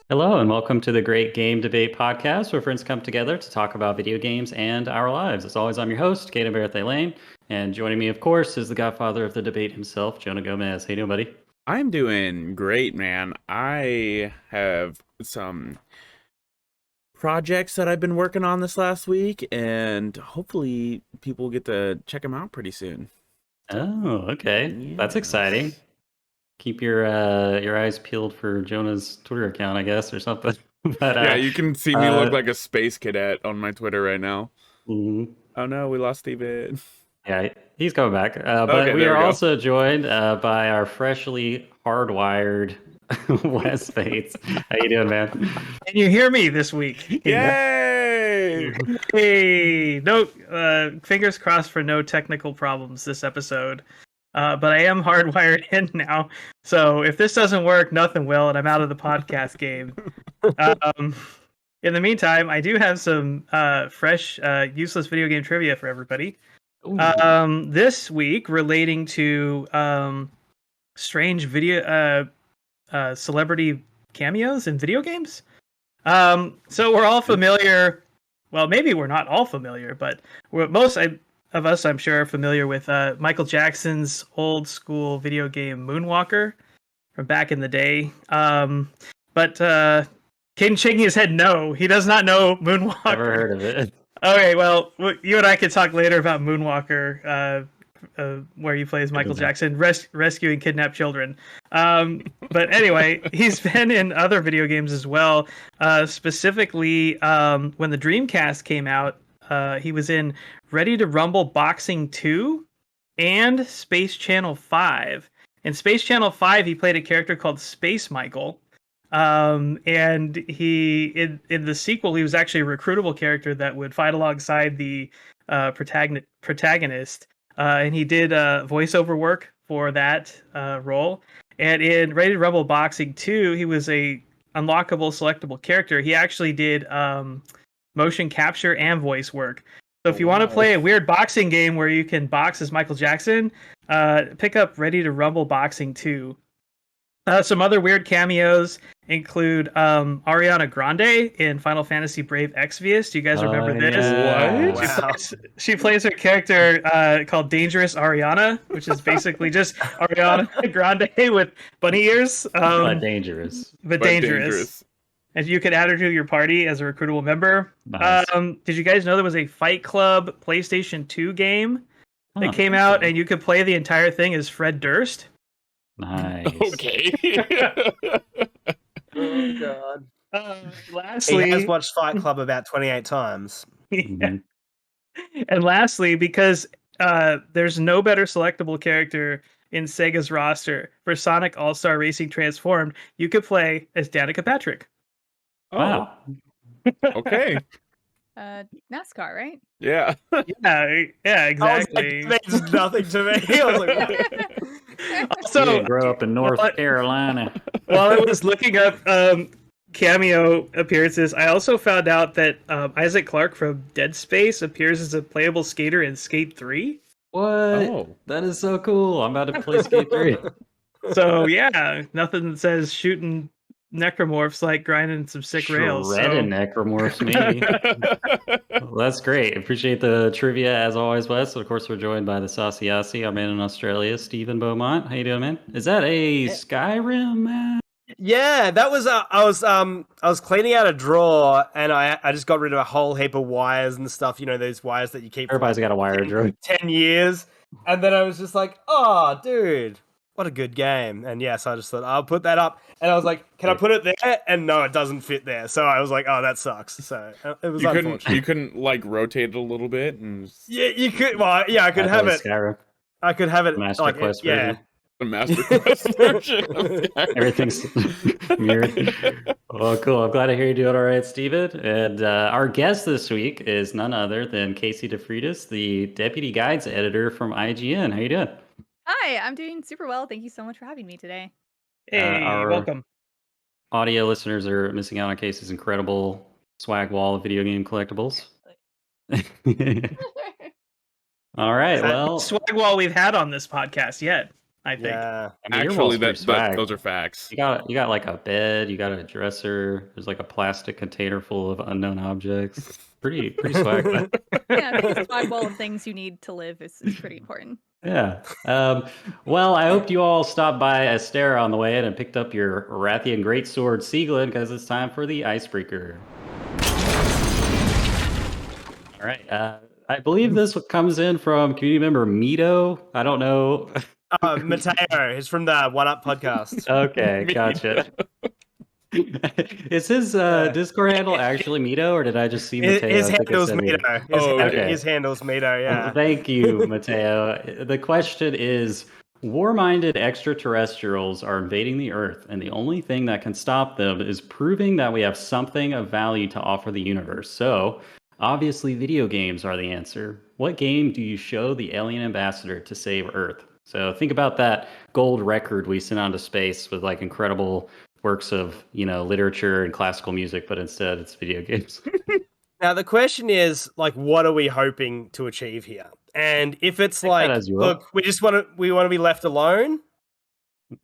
Hello, and welcome to the Great Game Debate Podcast, where friends come together to talk about video games and our lives. As always, I'm your host, Kaedhen Lane, and joining me, of course, is the godfather of the debate himself, Jonah Gomez. How you doing, buddy? I'm doing great, man. I have some projects that I've been working on this last week, and hopefully people get to check them out pretty soon. Oh, okay. That's exciting. Keep your eyes peeled for Jonah's Twitter account, I guess, or something. But yeah, you can see me look like a space cadet on my Twitter right now. Mm-hmm. Oh no, we lost Steven. Yeah, he's coming back. But Okay, we there are we go. also joined by our freshly hardwired Wes Bates. How you doing, man? Can you hear me this week? Yay! Hey, no, fingers crossed for no technical problems this episode. But I am hardwired in now, so if this doesn't work, nothing will, and I'm out of the podcast game. In the meantime, I do have some fresh, useless video game trivia for everybody. This week, relating to strange video celebrity cameos in video games. So we're all familiar. Well, maybe we're not all familiar, but most of us, I'm sure, are familiar with Michael Jackson's old school video game Moonwalker from back in the day. But Caden shaking his head no. He does not know Moonwalker. Never heard of it. Okay, well, you and I could talk later about Moonwalker, where he plays Michael Jackson rescuing kidnapped children. But anyway, he's been in other video games as well. Specifically, when the Dreamcast came out, he was in Ready to Rumble Boxing 2 and Space Channel 5. In Space Channel 5, he played a character called Space Michael. And he in the sequel, he was actually a recruitable character that would fight alongside the protagonist. And he did voiceover work for that role. And in Ready to Rumble Boxing 2, he was a unlockable, selectable character. He actually did motion capture and voice work. So if you want to play a weird boxing game where you can box as Michael Jackson, pick up Ready to Rumble Boxing 2. Some other weird cameos include Ariana Grande in Final Fantasy Brave Exvius. Do you guys remember this? Yeah. What? Wow. She plays her character called Dangerous Ariana, which is basically just Ariana Grande with bunny ears. But dangerous. But dangerous. And you could add her to your party as a recruitable member. Nice. Did you guys know there was a Fight Club PlayStation 2 game that came out, and you could play the entire thing as Fred Durst? Nice. Okay. Oh god. Lastly, He has watched Fight Club about 28 times. Mhm. And lastly, because there's no better selectable character in Sega's roster for Sonic All-Star Racing Transformed, you could play as Danica Patrick. Wow. Okay. NASCAR, right? Yeah. Yeah, exactly. I was like, that means nothing to me. I was like, So, So, you grew up in North Carolina. while I was looking up cameo appearances, I also found out that Isaac Clarke from Dead Space appears as a playable skater in Skate 3. What? Oh. That is so cool. I'm about to play Skate 3. So, yeah, nothing that says shooting necromorphs like grinding some sick rails. Shredding necromorphs me. Well, that's great. Appreciate the trivia as always, Wes. Of course, we're joined by the Saucy Aussie, our man in Australia, Stephen Beaumont. How you doing, man? Is that a Skyrim, man? yeah, that was I was cleaning out a drawer and I just got rid of a whole heap of wires and stuff. You know, those wires that you keep for Everybody's got a wire drawer. 10 years. And then I was just like, oh, dude, what a good game. And yes, I just thought I'll put that up. And I was like, can I put it there? And no, it doesn't fit there. So I was like, oh, that sucks. So it was unfortunate. You couldn't like rotate it a little bit and Yeah, you could. Well, yeah, I could have it. Skyrim. I could have it. Master like, Quest yeah. version. the Master Quest version of Skyrim. Everything's mirrored. Well, cool. I'm glad to hear you doing all right, Steven. And our guest this week is none other than Casey DeFreitas, the Deputy Guides Editor from IGN. How you doing? Hi, I'm doing super well. Thank you so much for having me today. Hey, our welcome. Audio listeners are missing out on Casey's incredible swag wall of video game collectibles. All right. Well, Swag wall we've had on this podcast yet, I think. Yeah. I mean, your Actually, wall's pretty swag. those are facts. You got like a bed, you got a dresser. There's like a plastic container full of unknown objects. Pretty swag. Yeah, I think a swag wall of things you need to live is pretty important. Yeah. Well, I hope you all stopped by Astera on the way in and picked up your Rathian Greatsword Sieglin because it's time for the Icebreaker. All right. I believe this comes in from community member Mito. I don't know. Mateo, he's from the One Up podcast. Okay, gotcha. Is his Discord handle actually Mito, or did I just see Mateo? His think I handle's said it. Mito. His handle's Mito, yeah. Thank you, Mateo. The question is, war-minded extraterrestrials are invading the Earth, and the only thing that can stop them is proving that we have something of value to offer the universe. So, obviously, video games are the answer. What game do you show the alien ambassador to save Earth? So think about that gold record we sent out to space with like incredible works of, literature and classical music, but instead it's video games. Now the question is, like, what are we hoping to achieve here? And if it's Take that like, as you will. look, we want to be left alone,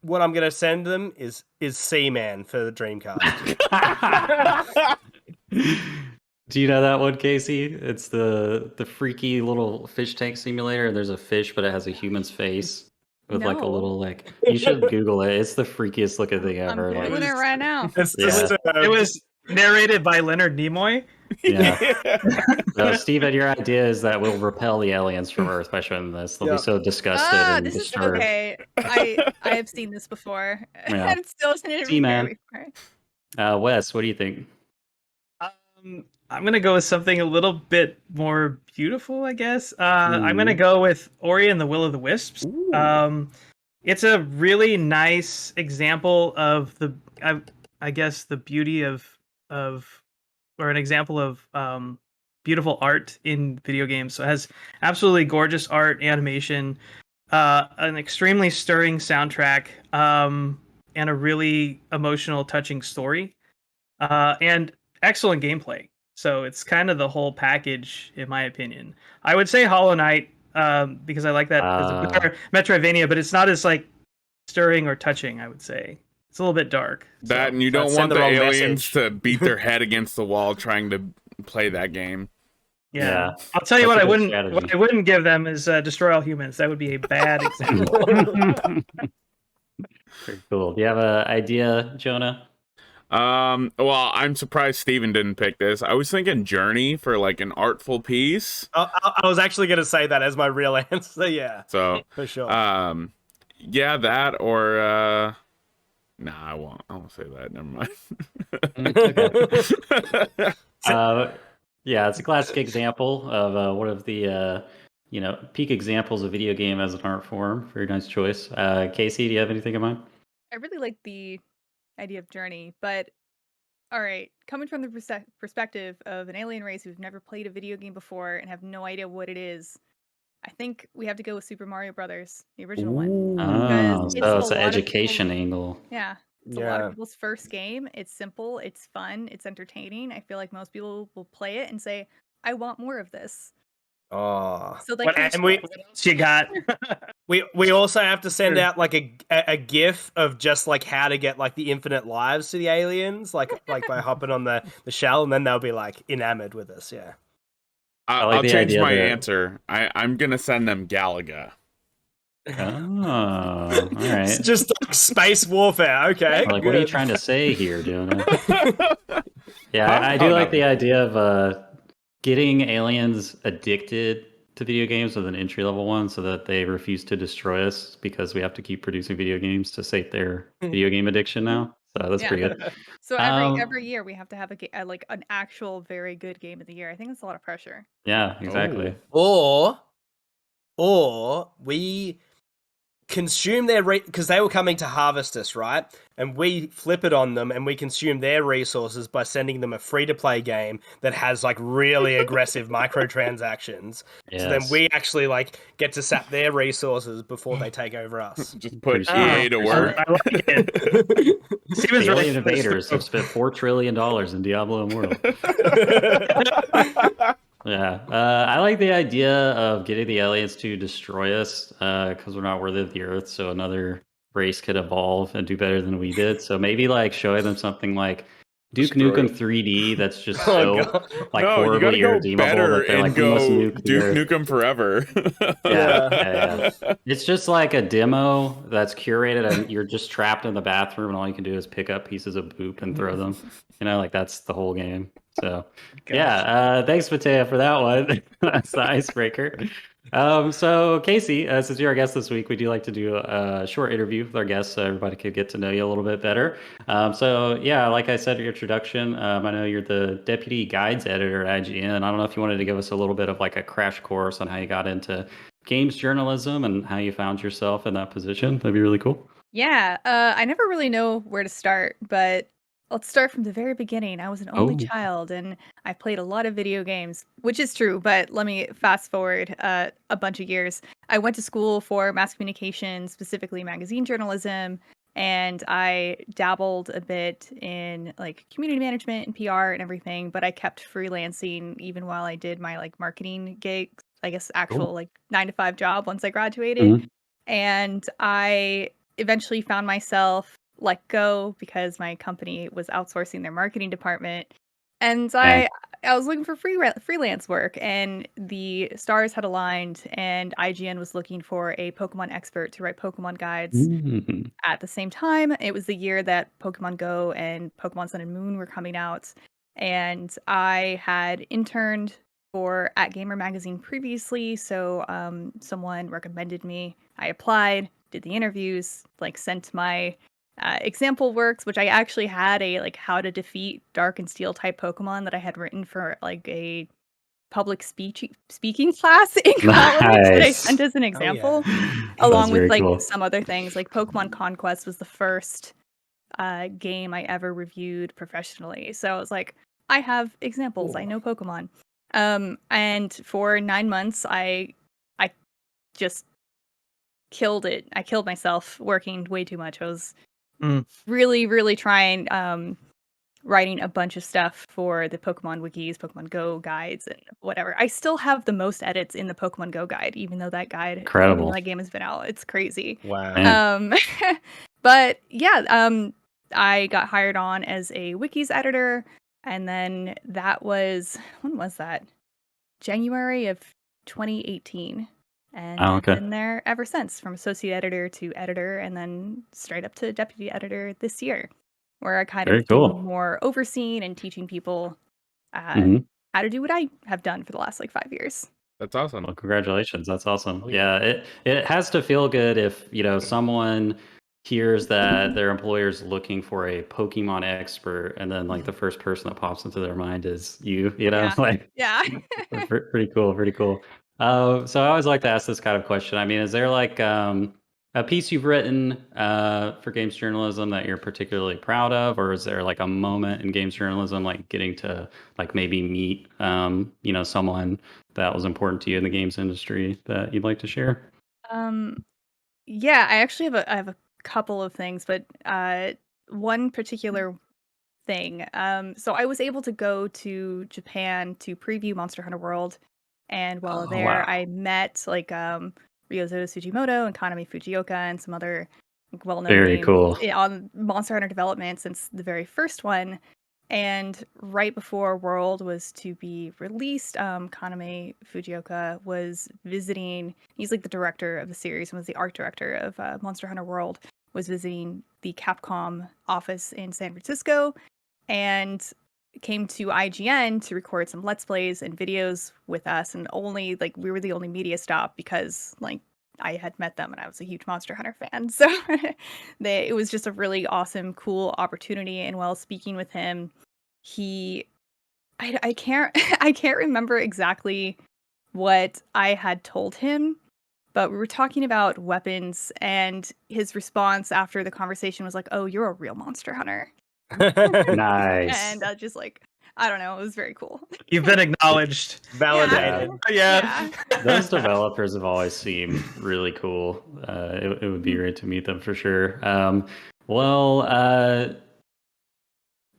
what I'm gonna send them is Seaman for the Dreamcast. Do you know that one, Casey? It's the freaky little fish tank simulator. There's a fish, but it has a human's face with like a No. little you should Google it. It's the freakiest looking thing I'm ever. Googling it right now. It's Yeah. just, It was narrated by Leonard Nimoy. Yeah. So, Steven, your idea is that we'll repel the aliens from Earth by showing them this. They'll Yeah. be so disgusted and This is disturbed. okay. I have seen this before. Yeah. And it still didn't Seaman. before. Wes, what do you think? I'm gonna go with something a little bit more beautiful, I guess. I'm gonna go with Ori and the Will of the Wisps. It's a really nice example of I guess the beauty of or an example of beautiful art in video games. So it has absolutely gorgeous art, animation, an extremely stirring soundtrack, and a really emotional, touching story, and excellent gameplay. So it's kind of the whole package, in my opinion. I would say Hollow Knight, because I like that as a Metroidvania, but it's not as like stirring or touching. I would say it's a little bit dark. That and you don't want the aliens to beat their head against the wall trying to play that game. Yeah. I'll tell you That's what a I good wouldn't strategy. what I wouldn't give them is destroy all humans. That would be a bad example. Very cool. Do you have an idea, Jonah? Well, I'm surprised Steven didn't pick this. I was thinking Journey for like an artful piece. I was actually gonna say that as my real answer. Yeah, So, for sure. yeah, that or nah, I won't say that. Never mind. Yeah, it's a classic example of one of the peak examples of video game as an art form. Very nice choice. Casey, do you have anything in mind? I really like the idea of Journey, but all right, coming from the perspective of an alien race who've never played a video game before and have no idea what it is, I think we have to go with Super Mario Brothers, the original one. Oh, Because so it's it's a an lot of education people's- angle. Yeah, it's a lot of people's first game. It's simple, it's fun, it's entertaining. I feel like most people will play it and say, "I want more of this." Oh, So they What- can and we What else you got? we also have to send out like a GIF of just like how to get like the infinite lives to the aliens, like by hopping on the shell, and then they'll be like enamored with us. Yeah. like I'll the change idea my that- answer. I'm gonna send them Galaga. Oh, all right. It's just like space warfare. Okay. Like, what are you good. trying to say here, Jonah? Yeah, I do like the idea of getting aliens addicted to video games with an entry-level one so that they refuse to destroy us because we have to keep producing video games to sate their video game addiction now. So that's pretty good. So Um, every year we have to have like an actual very good game of the year. I think that's a lot of pressure. Yeah, exactly. Or we consume their because they were coming to harvest us, right? And we flip it on them and we consume their resources by sending them a free-to-play game that has like really aggressive microtransactions. So then Yes. we actually like get to sap their resources before they take over us. Just put Pretty EA to smart. work. I like it. Steven's The really alien invaders have spent $4 trillion in Diablo Immortal. Yeah, I like the idea of getting the aliens to destroy us because we're not worthy of the Earth. So another race could evolve and do better than we did. So maybe like showing them something like Duke Destroy Nukem us. 3D that's just Oh, so God. like No, you gotta horribly go irredeemable better that they're and like, we must go nuke the Duke Earth. Nukem forever. Yeah. It's just like a demo that's curated and you're just trapped in the bathroom and all you can do is pick up pieces of poop and throw them. You know, like that's the whole game. So yeah, thanks Matea for that one. That's the icebreaker. So Casey, since you're our guest this week, we do like to do a short interview with our guests so everybody could get to know you a little bit better. So yeah, like I said in your introduction, I know you're the deputy guides editor at IGN. I don't know if you wanted to give us a little bit of like a crash course on how you got into games journalism and how you found yourself in that position. That'd be really cool. Yeah, I never really know where to start, but let's start from the very beginning. I was an only child and I played a lot of video games, which is true, but let me fast forward a bunch of years. I went to school for mass communication, specifically magazine journalism, and I dabbled a bit in like community management and PR and everything, but I kept freelancing even while I did my like marketing gigs, I guess actual like 9-to-5 job once I graduated. Mhm. And I eventually found myself let go because my company was outsourcing their marketing department. And I was looking for freelance work, and the stars had aligned, and IGN was looking for a Pokemon expert to write Pokemon guides. Mhm. At the same time, it was the year that Pokemon Go and Pokemon Sun and Moon were coming out, and I had interned for at Gamer Magazine previously, so someone recommended me. I applied, did the interviews, like sent my example works, which I actually had a like how to defeat Dark and Steel type Pokemon that I had written for like a public speaking class in college that I Nice. sent as an example, That's along with very like cool. some other things. Like Pokemon Conquest was the first game I ever reviewed professionally. So I was like, I have examples. I know Pokemon. And for 9 months, I just killed it. I killed myself working way too much. I was really, really trying, writing a bunch of stuff for the Pokemon wikis, Pokemon Go guides, and whatever. I still have the most edits in the Pokemon Go guide, even though that Incredible. game has been out. It's crazy. Wow. Man. But yeah, I got hired on as a wikis editor, and then that was, when was that? January of 2018. And Oh, I've okay. been there ever since, from associate editor to editor, and then straight up to deputy editor this year, where I kind Very of do cool. more overseeing and teaching people Mhm. how to do what I have done for the last like 5 years. That's awesome. Well, congratulations. That's awesome. Oh, yeah. It has to feel good if, someone hears that their employer's looking for a Pokemon expert and then like the first person that pops into their mind is you, Yeah. like Yeah. pretty cool, pretty cool. So I always like to ask this kind of question. I mean, is there like a piece you've written for games journalism that you're particularly proud of, or is there like a moment in games journalism, like getting to like maybe meet someone that was important to you in the games industry that you'd like to share? Yeah, I actually I have a couple of things, but one particular thing. So I was able to go to Japan to preview Monster Hunter World, and while Oh, there, wow. I met like Ryozo Sugimoto and Kanami Fujioka and some other like, well-known Very names cool. on Monster Hunter development since the very first one. And right before World was to be released, Kaname Fujioka was visiting. He's like the director of the series and was the art director of Monster Hunter World. Was visiting the Capcom office in San Francisco, and came to IGN to record some Let's Plays and videos with us. And only like we were the only media stop because like I had met them and I was a huge Monster Hunter fan. So it was just a really awesome, cool opportunity. And while speaking with him, I can't I can't remember exactly what I had told him, but we were talking about weapons, and his response after the conversation was like, "Oh, you're a real monster hunter." Nice. And just like, I don't know, it was very cool. You've been acknowledged. Validated. Yeah. Those developers have always seemed really cool. It would be great to meet them for sure.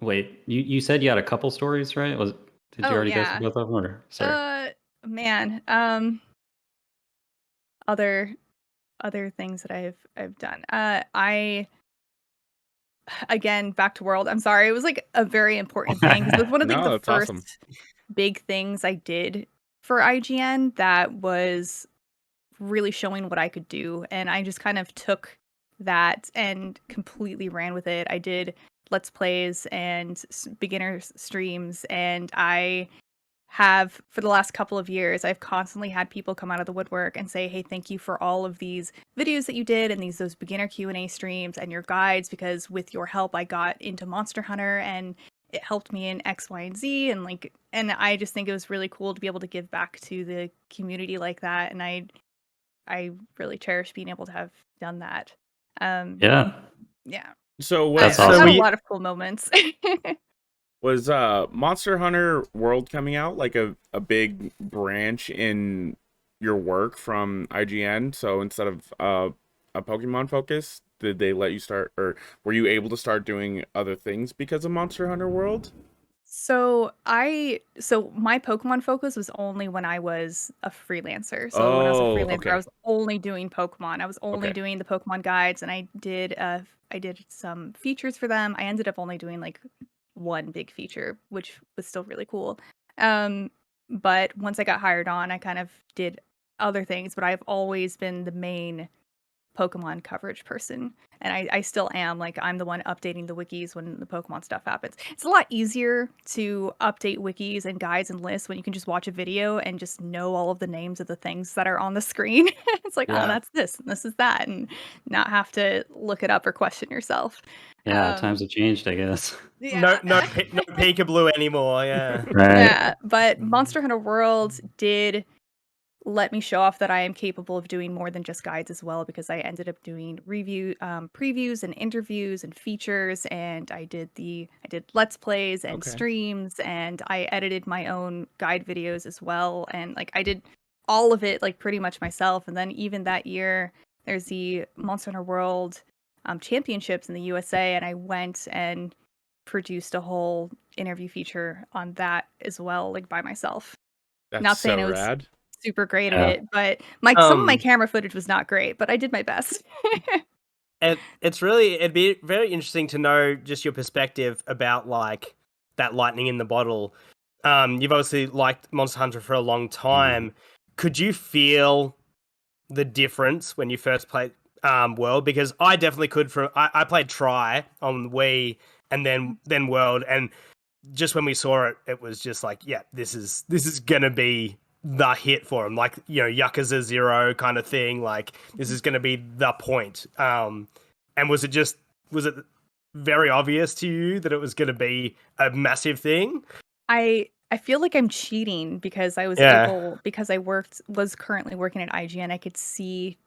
Wait, you said you had a couple stories, right? Did you Oh, already go yeah. through both of them? Or, sorry. Man, other things that I've done. I again back to World. I'm sorry, it was like a very important thing because it was one of like No, the that's first awesome. big things I did for IGN that was really showing what I could do, and I just kind of took that and completely ran with it. I did let's plays and beginner streams, and I have for the last couple of years I've constantly had people come out of the woodwork and say, hey, thank you for all of these videos that you did and those beginner Q&A streams and your guides, because with your help I got into Monster Hunter and it helped me in X, Y, and Z, and I just think it was really cool to be able to give back to the community like that, and I really cherish being able to have done that. Yeah. So That's I've awesome. had a lot of cool moments. was Monster Hunter World coming out like a big branch in your work from IGN? So instead of a Pokemon focus, did they let you start, or were you able to start doing other things because of Monster Hunter World? So my Pokemon focus was only when I was a freelancer. So when I was a Oh, freelancer, okay. I was only doing Pokemon. I was only Okay. doing the Pokemon guides, and I did some features for them. I ended up only doing like one big feature, which was still really cool. But once I got hired on, I kind of did other things, but I've always been the main Pokemon coverage person. And I still am. Like, I'm the one updating the wikis when the Pokemon stuff happens. It's a lot easier to update wikis and guides and lists when you can just watch a video and just know all of the names of the things that are on the screen. It's like, Yeah. oh, that's this and this is that, and not have to look it up or question yourself. Yeah, times have changed, I guess. Yeah. No peekaboo anymore. Yeah. Right. Yeah, but Monster Hunter World did let me show off that I am capable of doing more than just guides as well, because I ended up doing previews and interviews and features, and I did let's plays and Okay. streams, and I edited my own guide videos as well, and like I did all of it like pretty much myself. And then even that year there's the Monster Hunter World championships in the USA, and I went and produced a whole interview feature on that as well, like by myself. That's Not saying so it was rad. super great at Yeah. it, but some of my camera footage was not great, but I did my best. It'd be very interesting to know just your perspective about like that lightning in the bottle. You've obviously liked Monster Hunter for a long time. Could you feel the difference when you first played World? Because I definitely could. I played Try on Wii and then World, and just when we saw it, it was just like, yeah, this is gonna be the hit for him, like, you know, Yakuza 0 kind of thing. Like, this is gonna be the point. And was it very obvious to you that it was gonna be a massive thing? I feel like I'm cheating because I was Yeah. because I was currently working at IGN, I could see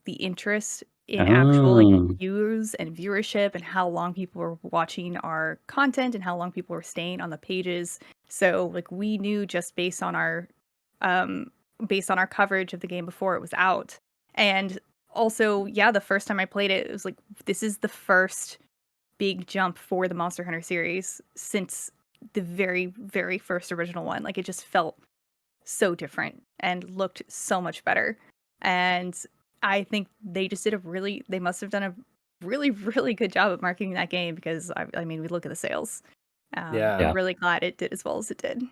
the interest in actual like views and viewership and how long people were watching our content and how long people were staying on the pages. So like we knew just based on our coverage of the game before it was out. And also, yeah, the first time I played it, it was like, this is the first big jump for the Monster Hunter series since the very, very first original one. Like, it just felt so different and looked so much better. And I think they just they must have done a really, really good job of marketing that game, because I mean, we look at the sales. Yeah. I'm really glad it did as well as it did.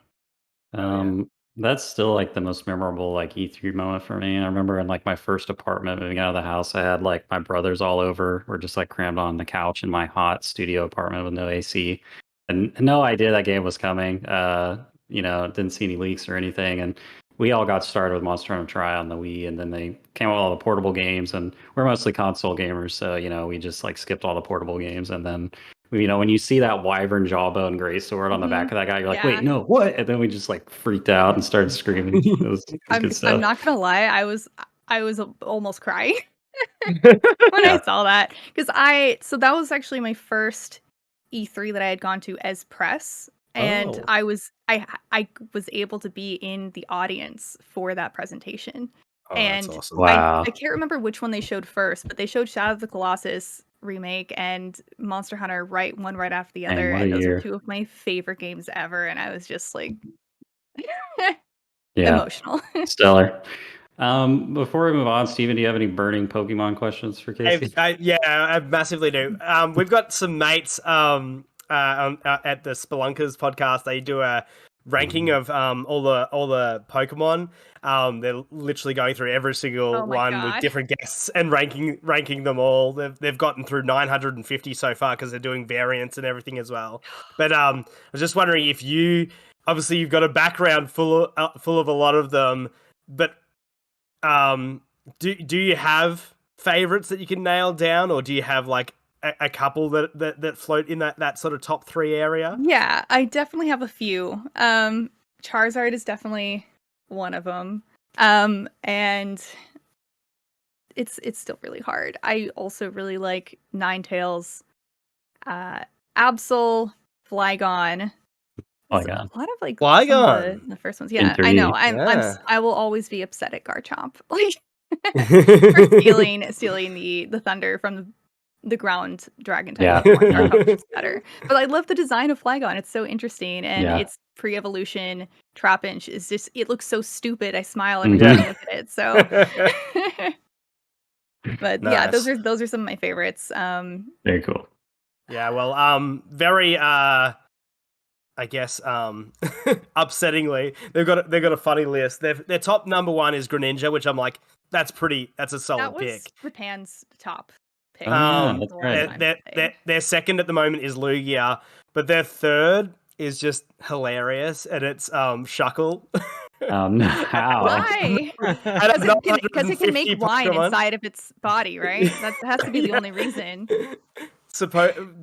That's still like the most memorable like E3 moment for me. I remember in like my first apartment moving out of the house, I had like my brothers all over. We're just like crammed on the couch in my hot studio apartment with no AC, and no idea that game was coming. Didn't see any leaks or anything, and we all got started with Monster Hunter Tri on the Wii, and then they came out with all the portable games, and we're mostly console gamers, so we just like skipped all the portable games, and then when you see that wyvern jawbone greatsword on the back of that guy, you're like, Yeah. wait, no, what? And then we just like freaked out and started screaming. It was good I'm stuff. not gonna lie, was almost crying when I saw that, because so that was actually my first E3 that I had gone to as press, and Oh. I was able to be in the audience for that presentation. Oh, that's And awesome. Wow. I can't remember which one they showed first, but they showed Shadow of the Colossus remake and Monster Hunter one right after the Dang, other, what a and those are year. two of my favorite games ever, and I was just like Yeah, emotional. stellar. Before we move on, Steven, do you have any burning Pokemon questions for Casey? I massively do. We've got some mates at the Spelunkers podcast. They do a ranking of all the Pokemon. They're literally going through every single Oh my one with God. different guests and ranking them all. They've gotten through 950 so far because they're doing variants and everything as well. But I was just wondering if obviously you've got a background full of a lot of them, but do you have favorites that you can nail down, or do you have like a couple that float in that sort of top 3 area? Yeah, I definitely have a few. Charizard is definitely one of them. And it's still really hard. I also really like Ninetales, Absol, Flygon. Oh There's my a God. lot of like some of Flygon. the first ones. In Yeah, I know. 3D. Yeah. I will always be upset at Garchomp, like for stealing the thunder from the ground dragon type Yeah, Pokemon. yeah. Garchomp's just better. But I love the design of Flygon. It's so interesting, and Yeah. its pre-evolution Trapinch is just, it looks so stupid. I smile every Mhm. time I look at it. So but yeah, Nice. those are some of my favorites. Very cool. Yeah, well, very I guess upsettingly, they've got a funny list. Their top number 1 is Greninja, which I'm like, that's a that solid was pick. Japan's top pick. Oh, yeah, that's for a long right. time. Their second at the moment is Lugia, but their third is just hilarious, and it's Shuckle. How? Why? Out of Because it can make 950 wine Pokemon. inside of its body, right? That has to be the only reason.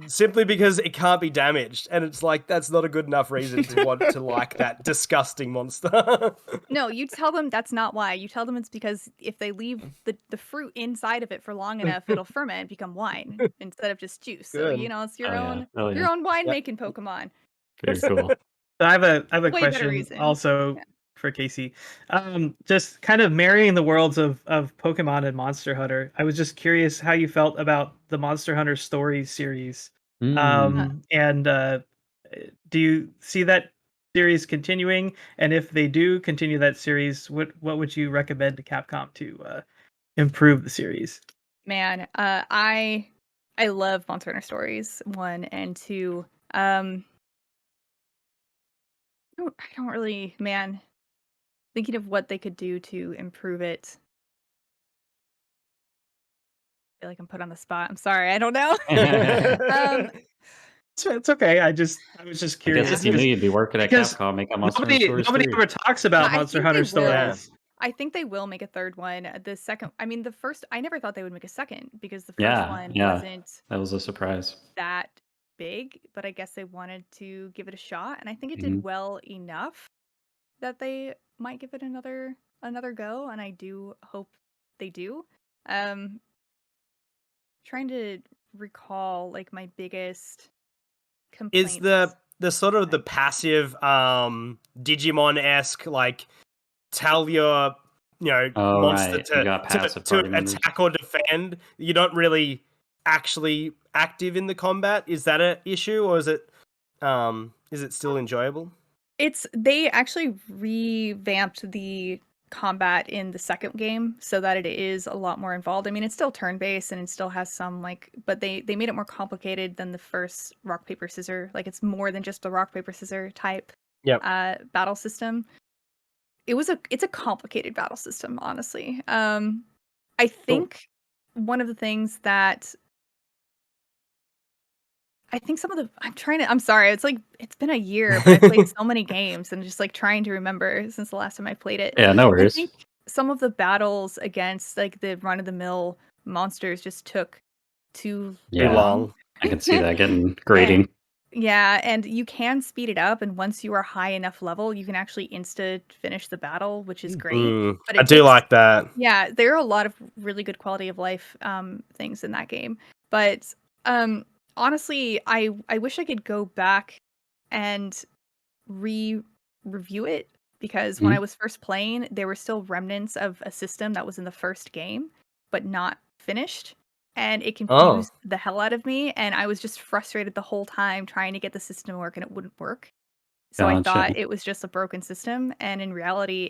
Simply because it can't be damaged, and it's like, that's not a good enough reason to want to like that disgusting monster. No, you tell them that's not why. You tell them it's because if they leave the fruit inside of it for long enough, it'll ferment and become wine instead of just juice. So, Good. it's Oh, yeah. Oh, your yeah. own wine Yep. making Pokemon. Very cool. I have a Way better question reason. also Yeah. for Casey. Just kind of marrying the worlds of Pokemon and Monster Hunter. I was just curious how you felt about the Monster Hunter Stories series. Mm. And do you see that series continuing? And if they do continue that series, what would you recommend to Capcom to improve the series? Man, I love Monster Hunter Stories 1 and 2. I don't really, man, thinking of what they could do to improve it. I feel like I'm put on the spot. I'm sorry, I don't know. It's okay. I was just I guess curious. if you knew you'd be working at because Capcom, make a Monster Hunter Stories nobody 3. ever talks about I Monster think Hunter they will. Stories. I think they will make a third one. The second, I mean, the first, I never thought they would make a second because the first Yeah, one yeah. wasn't That was a surprise. that big, but I guess they wanted to give it a shot, and I think it Mhm. did well enough that they might give it another go, and I do hope they do. Trying to recall like my biggest complaints. Is the sort of the passive Digimon-esque, like, tell your Oh, monster right. You got passive to party members. attack or defend? You're not really actually active in the combat. Is that an issue, or is it still enjoyable? They actually revamped the combat in the second game so that it is a lot more involved. I mean, it's still turn-based and it still has some but they made it more complicated than the first rock paper scissor. Like, it's more than just a rock paper scissor type battle system. It's a complicated battle system, honestly. I think one of the things that I think I'm sorry, it's like, it's been a year, but I played so many games and just like trying to remember since the last time I played it. Yeah, no I worries. think some of the battles against like the run-of-the-mill monsters just took too Yeah. Long. I can see that getting grating. Yeah, and you can speed it up, and once you are high enough level, you can actually insta finish the battle, which is great. But I it do takes like that. Yeah, there are a lot of really good quality of life things in that game. But honestly, I wish I could go back and review it because when I Mhm. was first playing, there were still remnants of a system that was in the first game, but not finished. And it Oh. confused the hell out of me. And I was just frustrated the whole time trying to get the system to work and it wouldn't work. So I Gotcha. thought it was just a broken system. And in reality,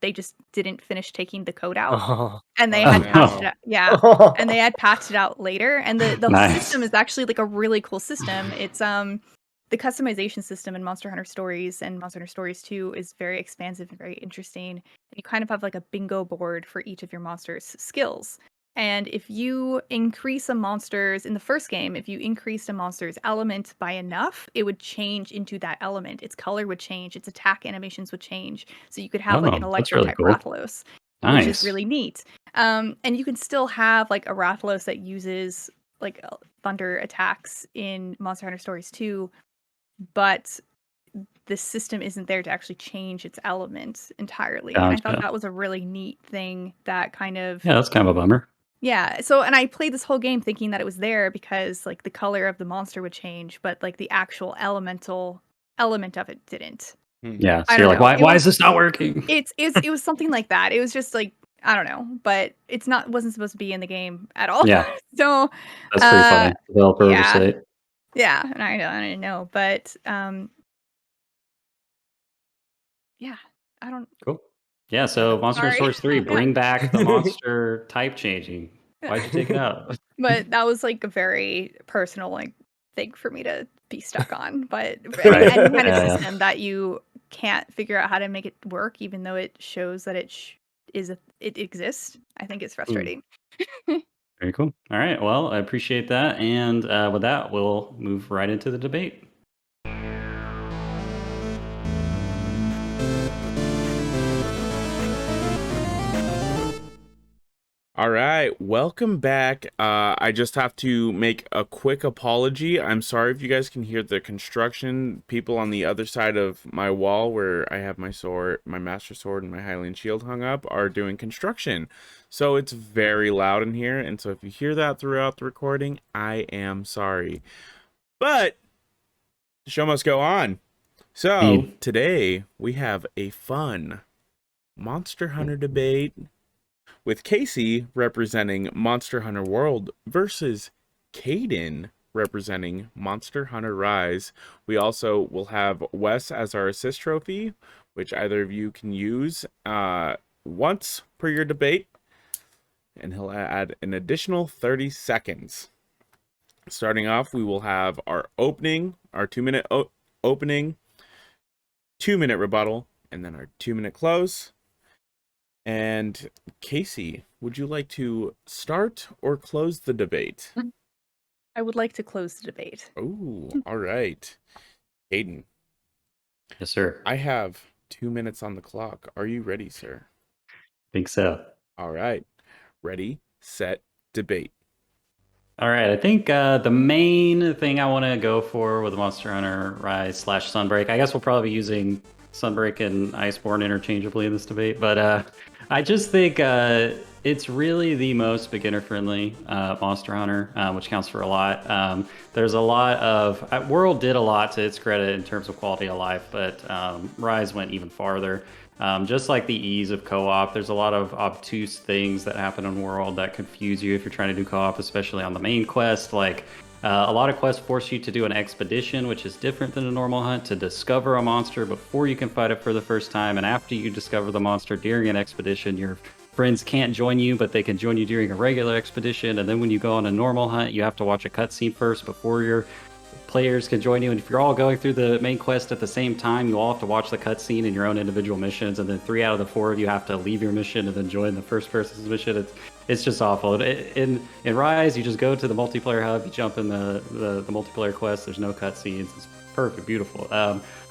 they just didn't finish taking the code out. Oh. And they Oh, had patched it no. out. Yeah. And they had patched it out later. And the Nice. system is actually like a really cool system. It's the customization system in Monster Hunter Stories and Monster Hunter Stories 2 is very expansive and very interesting. And you kind of have like a bingo board for each of your monster's skills. And if you increase a monster's in the first game, if you increased a monster's element by enough, it would change into that element. Its color would change, its attack animations would change. So you could have like an Oh, that's electric really type cool. Rathalos, which is Nice. really neat. And you can still have like a Rathalos that uses like thunder attacks in Monster Hunter Stories 2, but the system isn't there to actually change its element entirely. And I thought Gotcha. that was a really neat thing that kind of Yeah, that's kind of a bummer. yeah. So and I played this whole game thinking that it was there because like the color of the monster would change, but like the actual elemental element of it didn't. Yeah. I So you're don't like, know. why is this not working? It was something like that. It was just like I don't know, but it's not wasn't supposed to be in the game at all. Yeah, So that's pretty uh funny. Developer yeah. oversight. Yeah, and I didn't know, but yeah. I don't Cool. Yeah, yeah, so Monster Hunter sorry. Stories 3, Yeah. bring back the monster type changing. Why'd you take it out? But that was like a very personal like thing for me to be stuck on. But Right. any kind of Yeah, yeah. system that you can't figure out how to make it work, even though it shows that it exists, I think it's frustrating. Very cool. All right. Well, I appreciate that. And with that, we'll move right into the debate. All right, welcome back. I just have to make a quick apology. I'm sorry if you guys can hear the construction. People on the other side of my wall where I have my sword, my master sword, and my Hylian shield hung up are doing construction. So it's very loud in here, and so if you hear that throughout the recording, I am sorry. But the show must go on. So Indeed. today we have a fun Monster Hunter debate with Casey representing Monster Hunter World versus Kaedhen representing Monster Hunter Rise. We also will have Wes as our assist trophy, which either of you can use once per your debate, and he'll add an additional 30 seconds. Starting off, we will have our opening, our 2-minute opening, 2-minute rebuttal, and then our 2-minute close. And Casey, would you like to start or close the debate? I would like to close the debate. Oh, all right. Kaedhen, Yes, sir. I have 2 minutes on the clock. Are you ready, sir? Think so. All right. Ready, set, debate. All right. I think the main thing I want to go for with Monster Hunter Rise / Sunbreak, I guess we'll probably be using Sunbreak and Iceborne interchangeably in this debate, but I just think it's really the most beginner-friendly Monster Hunter, which counts for a lot. There's a lot of World did a lot to its credit in terms of quality of life, but Rise went even farther. Just like the ease of co-op, there's a lot of obtuse things that happen in World that confuse you if you're trying to do co-op, especially on the main quest. Like a lot of quests force you to do an expedition, which is different than a normal hunt, to discover a monster before you can fight it for the first time. And after you discover the monster during an expedition, your friends can't join you, but they can join you during a regular expedition. And then when you go on a normal hunt, you have to watch a cutscene first before your players can join you. And if you're all going through the main quest at the same time, you all have to watch the cutscene in your own individual missions. And then 3 out of the 4 of you have to leave your mission and then join the first person's mission. It's just awful. In Rise, you just go to the multiplayer hub, you jump in the multiplayer quest. There's no cutscenes. It's perfect, beautiful.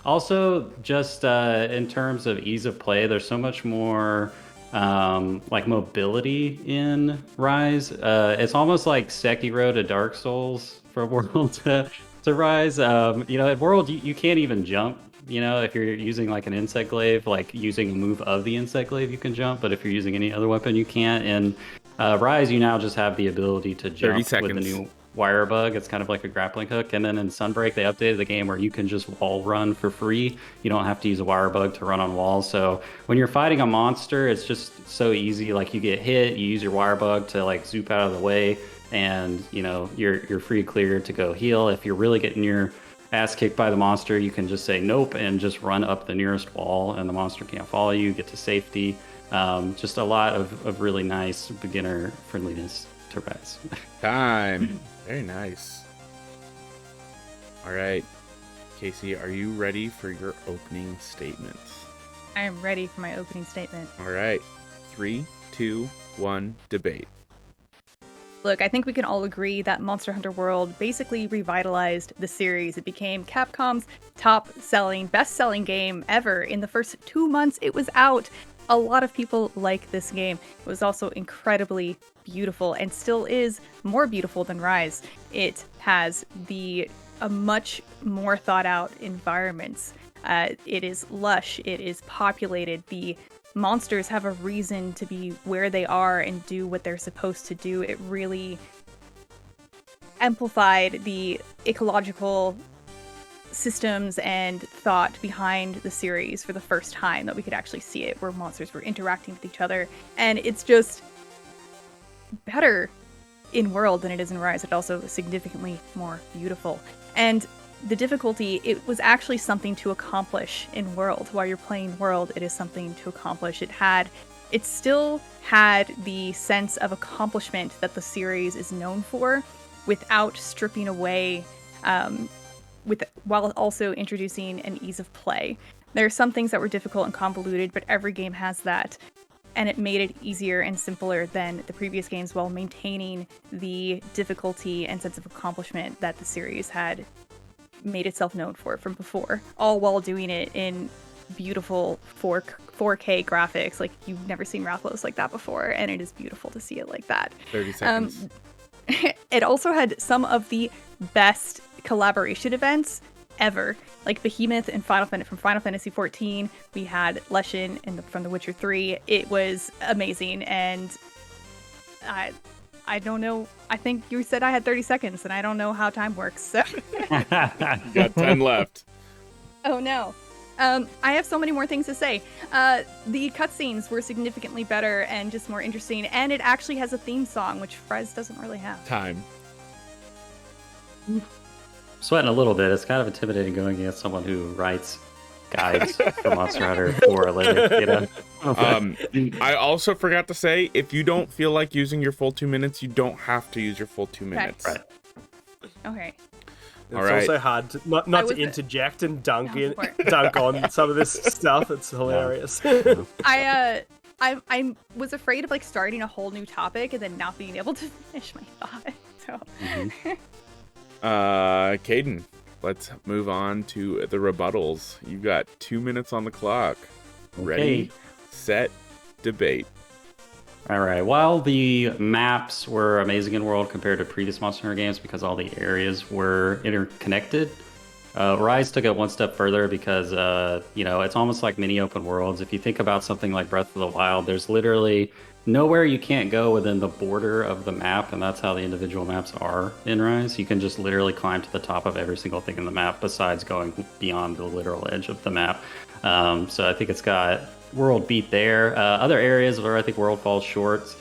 Also, just in terms of ease of play, there's so much more like mobility in Rise. It's almost like Sekiro to Dark Souls for World. So Rise, at World, you can't even jump. If you're using like an Insect Glaive, like using a move of the Insect Glaive, you can jump. But if you're using any other weapon, you can't. And Rise, you now just have the ability to 30 jump with the seconds. new wire bug. It's kind of like a grappling hook. And then in Sunbreak, they updated the game where you can just wall run for free. You don't have to use a wire bug to run on walls. So when you're fighting a monster, it's just so easy. Like you get hit, you use your wire bug to like zoop out of the way, and you're free clear to go heal. If you're really getting your ass kicked by the monster, you can just say nope and just run up the nearest wall, and the monster can't follow you. Get to safety. Just a lot of really nice beginner friendliness to Rise. Time. Very nice. All right, Casey, are you ready for your opening statements? I am ready for my opening statement. All right, 3, 2, 1, debate. Look, I think we can all agree that Monster Hunter World basically revitalized the series. It became Capcom's top-selling, best-selling game ever. In the first 2 months it was out, a lot of people like this game. It was also incredibly beautiful and still is more beautiful than Rise. It has a much more thought-out environments. It is lush, it is populated, the monsters have a reason to be where they are and do what they're supposed to do. It really amplified the ecological systems and thought behind the series for the first time that we could actually see it, where monsters were interacting with each other. And it's just better in World than it is in Rise. It's also significantly more beautiful. And the difficulty, it was actually something to accomplish in World. While you're playing World, it is something to accomplish. It still had the sense of accomplishment that the series is known for, without stripping away, while also introducing an ease of play. There are some things that were difficult and convoluted, but every game has that. And it made it easier and simpler than the previous games while maintaining the difficulty and sense of accomplishment that the series had made itself known for from before, all while doing it in beautiful 4K graphics. Like, you've never seen Rathalos like that before, and it is beautiful to see it like that. 30 seconds. It also had some of the best collaboration events ever, like Behemoth and from Final Fantasy XIV. We had Leshen from The Witcher 3. It was amazing, and I don't know. I think you said I had 30 seconds, and I don't know how time works. So. Got 10 left. Oh no. I have so many more things to say. The cutscenes were significantly better and just more interesting, and it actually has a theme song, which Rise doesn't really have. Time. Sweating a little bit. It's kind of intimidating going against someone who writes guides for Monster Hunter for a living, I also forgot to say, if you don't feel like using your full 2 minutes, you don't have to use your full 2 minutes. Right. Okay. It's All right. also hard to, not to interject and dunk on some of this stuff. It's hilarious. I was afraid of like starting a whole new topic and then not being able to finish my thought. So. Kaedhen, let's move on to the rebuttals. You've got 2 minutes on the clock. Ready, set, debate. All right. While the maps were amazing in World compared to previous Monster Hunter games because all the areas were interconnected, Rise took it one step further because, it's almost like mini open worlds. If you think about something like Breath of the Wild, there's literally nowhere you can't go within the border of the map, and that's how the individual maps are in Rise. You can just literally climb to the top of every single thing in the map besides going beyond the literal edge of the map. So I think it's got World beat there. Other areas where I think World falls short.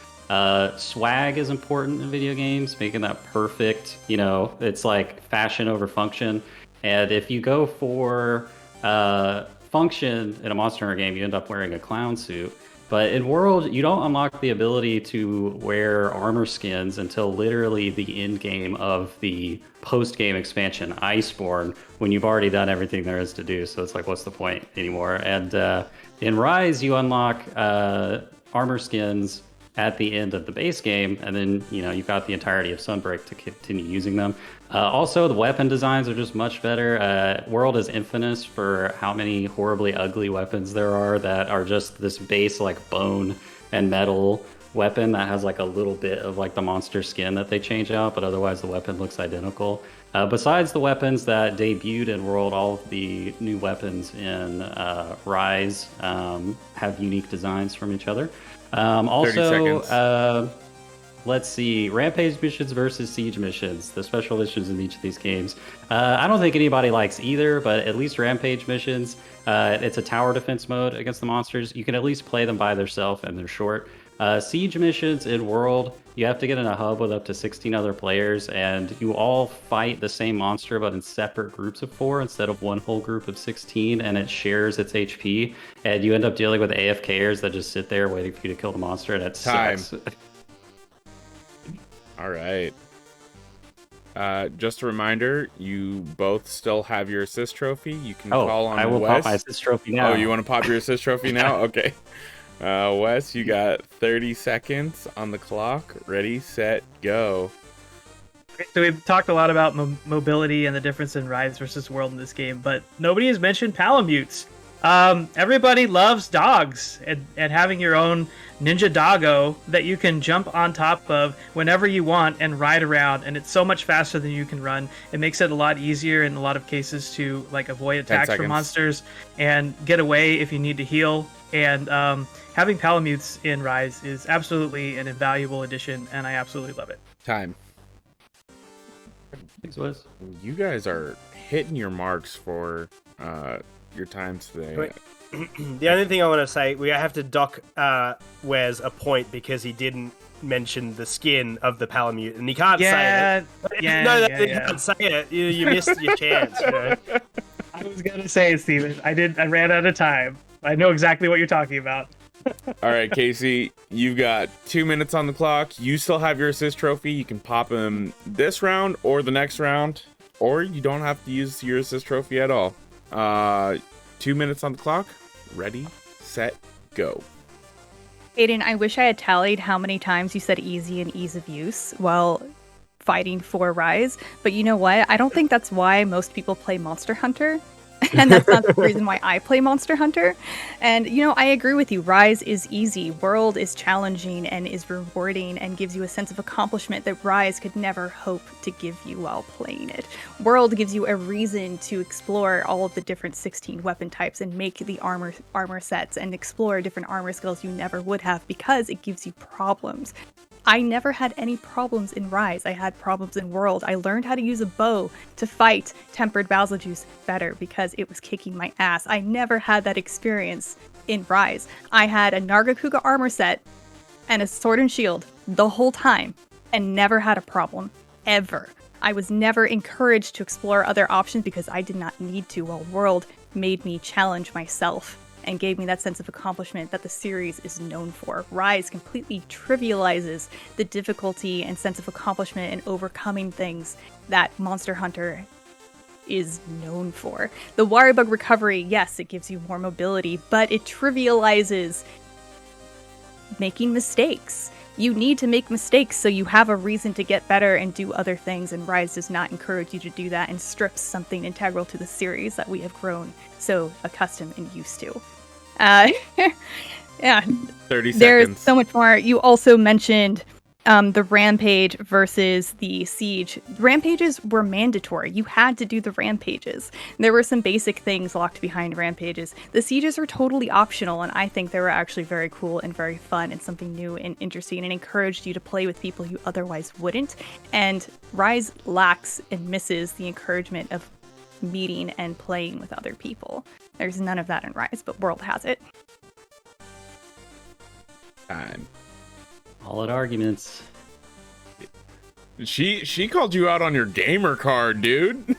Swag is important in video games, making that perfect. It's like fashion over function. And if you go for function in a Monster Hunter game, you end up wearing a clown suit. But in World, you don't unlock the ability to wear armor skins until literally the end game of the post-game expansion, Iceborne, when you've already done everything there is to do. So it's like, what's the point anymore? And in Rise, you unlock armor skins at the end of the base game, and then you've got the entirety of Sunbreak to continue using them. Also, the weapon designs are just much better. World is infamous for how many horribly ugly weapons there are that are just this base like bone and metal weapon that has like a little bit of like the monster skin that they change out, but otherwise the weapon looks identical. Besides the weapons that debuted in World, all of the new weapons in Rise have unique designs from each other. 30 seconds. Let's see, Rampage missions versus Siege missions, the special missions in each of these games. I don't think anybody likes either, but at least Rampage missions, it's a tower defense mode against the monsters. You can at least play them by themselves, and they're short. Siege missions in World, you have to get in a hub with up to 16 other players, and you all fight the same monster, but in separate groups of 4 instead of one whole group of 16, and it shares its HP, and you end up dealing with AFKers that just sit there waiting for you to kill the monster, and it sucks. All right. Just a reminder, you both still have your assist trophy. You can call on Wes. I will pop my assist trophy now. Oh, you want to pop your assist trophy now? Okay. Wes, you got 30 seconds on the clock. Ready, set, go. Okay, so we've talked a lot about mobility and the difference in Rise versus World in this game, but nobody has mentioned Palamutes. Everybody loves dogs and having your own ninja doggo that you can jump on top of whenever you want and ride around, and it's so much faster than you can run. It makes it a lot easier in a lot of cases to like avoid attacks from monsters and get away if you need to heal. And having Palamutes in Rise is absolutely an invaluable addition, and I absolutely love it. Time. Thanks, Wes. You guys are hitting your marks for your times today. The only thing I want to say, we have to dock Wes a point because he didn't mention the skin of the Palamute, and he can't say it. He can't say it. You missed your chance. You know? I was gonna say it, Steven. I ran out of time. I know exactly what you're talking about. All right, Casey, you've got 2 minutes on the clock. You still have your assist trophy. You can pop him this round or the next round, or you don't have to use your assist trophy at all. 2 minutes on the clock. Ready, set, go. Kaedhen, I wish I had tallied how many times you said easy and ease of use while fighting for Rise, but you know what? I don't think that's why most people play Monster Hunter. And that's not the reason why I play Monster Hunter. And, you know, I agree with you. Rise is easy. World is challenging and is rewarding and gives you a sense of accomplishment that Rise could never hope to give you while playing it. World gives you a reason to explore all of the different 16 weapon types and make the armor sets and explore different armor skills you never would have because it gives you problems. I never had any problems in Rise. I had problems in World. I learned how to use a bow to fight Tempered Basiljuice better because it was kicking my ass. I never had that experience in Rise. I had a Nargacuga armor set and a sword and shield the whole time and never had a problem, ever. I was never encouraged to explore other options because I did not need to, while World made me challenge myself and gave me that sense of accomplishment that the series is known for. Rise completely trivializes the difficulty and sense of accomplishment in overcoming things that Monster Hunter is known for. The Wire Bug recovery, yes, it gives you more mobility, but it trivializes making mistakes. You need to make mistakes so you have a reason to get better and do other things, and Rise does not encourage you to do that and strips something integral to the series that we have grown so accustomed and used to. Yeah. 30 seconds. There's so much more. You also mentioned the Rampage versus the Siege. Rampages were mandatory. You had to do the Rampages. There were some basic things locked behind Rampages. The Sieges are totally optional, and I think they were actually very cool and very fun and something new and interesting and encouraged you to play with people you otherwise wouldn't. And Rise lacks and misses the encouragement of meeting and playing with other people. There's none of that in Rise, but World has it. Time. All at arguments. She called you out on your gamer card, dude.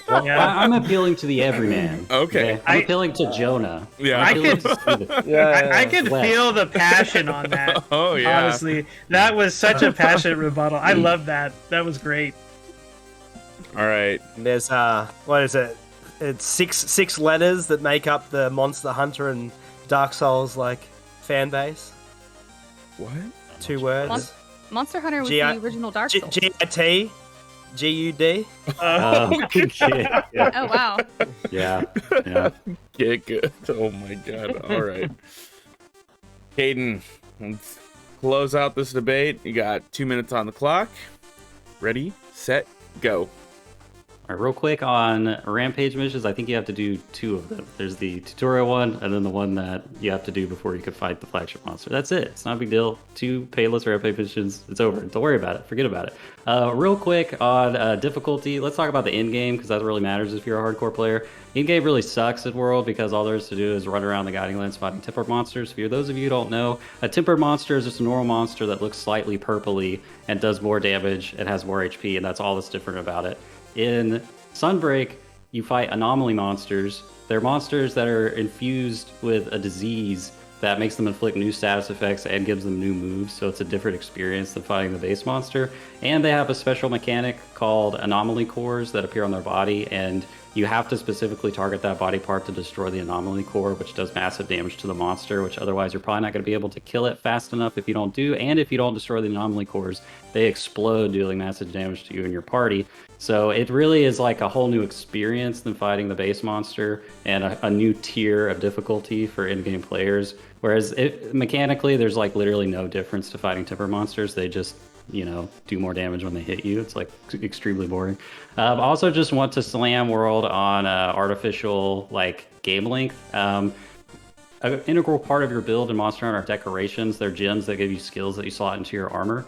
Well, I'm appealing to the everyman. Okay. I'm appealing to Jonah. Yeah. I could feel the passion on that. Oh, yeah. Honestly, that was such a passionate rebuttal. I love that. That was great. All right. There's what is it? It's six letters that make up the Monster Hunter and Dark Souls like fan base. What? 2 words. Monster Hunter was the original Dark Souls. GIT, GUD. Okay. Yeah. Oh, wow. Yeah. Get good. Oh my god. All right. Kaedhen, let's close out this debate. You got 2 minutes on the clock. Ready, set, go. All right, real quick on rampage missions, I think you have to do 2 of them. There's the tutorial one, and then the one that you have to do before you can fight the flagship monster. That's it. It's not a big deal. 2 payless rampage missions. It's over. Don't worry about it. Forget about it. Real quick on difficulty, let's talk about the end game because that really matters if you're a hardcore player. In game really sucks in World because all there is to do is run around the guiding lands fighting tempered monsters. For those of you who don't know, a tempered monster is just a normal monster that looks slightly purpley and does more damage and has more HP, and that's all that's different about it. In Sunbreak, you fight anomaly monsters. They're monsters that are infused with a disease that makes them inflict new status effects and gives them new moves, so it's a different experience than fighting the base monster. And they have a special mechanic called anomaly cores that appear on their body, and you have to specifically target that body part to destroy the anomaly core, which does massive damage to the monster, which otherwise you're probably not going to be able to kill it fast enough if you don't do. And if you don't destroy the anomaly cores, they explode, dealing massive damage to you and your party. So it really is like a whole new experience than fighting the base monster, and a new tier of difficulty for in-game players. Whereas mechanically, there's like literally no difference to fighting temper monsters. They just, do more damage when they hit you. It's like extremely boring. I also just want to slam World on artificial game length. An integral part of your build in Monster Hunter are decorations. They're gems that give you skills that you slot into your armor.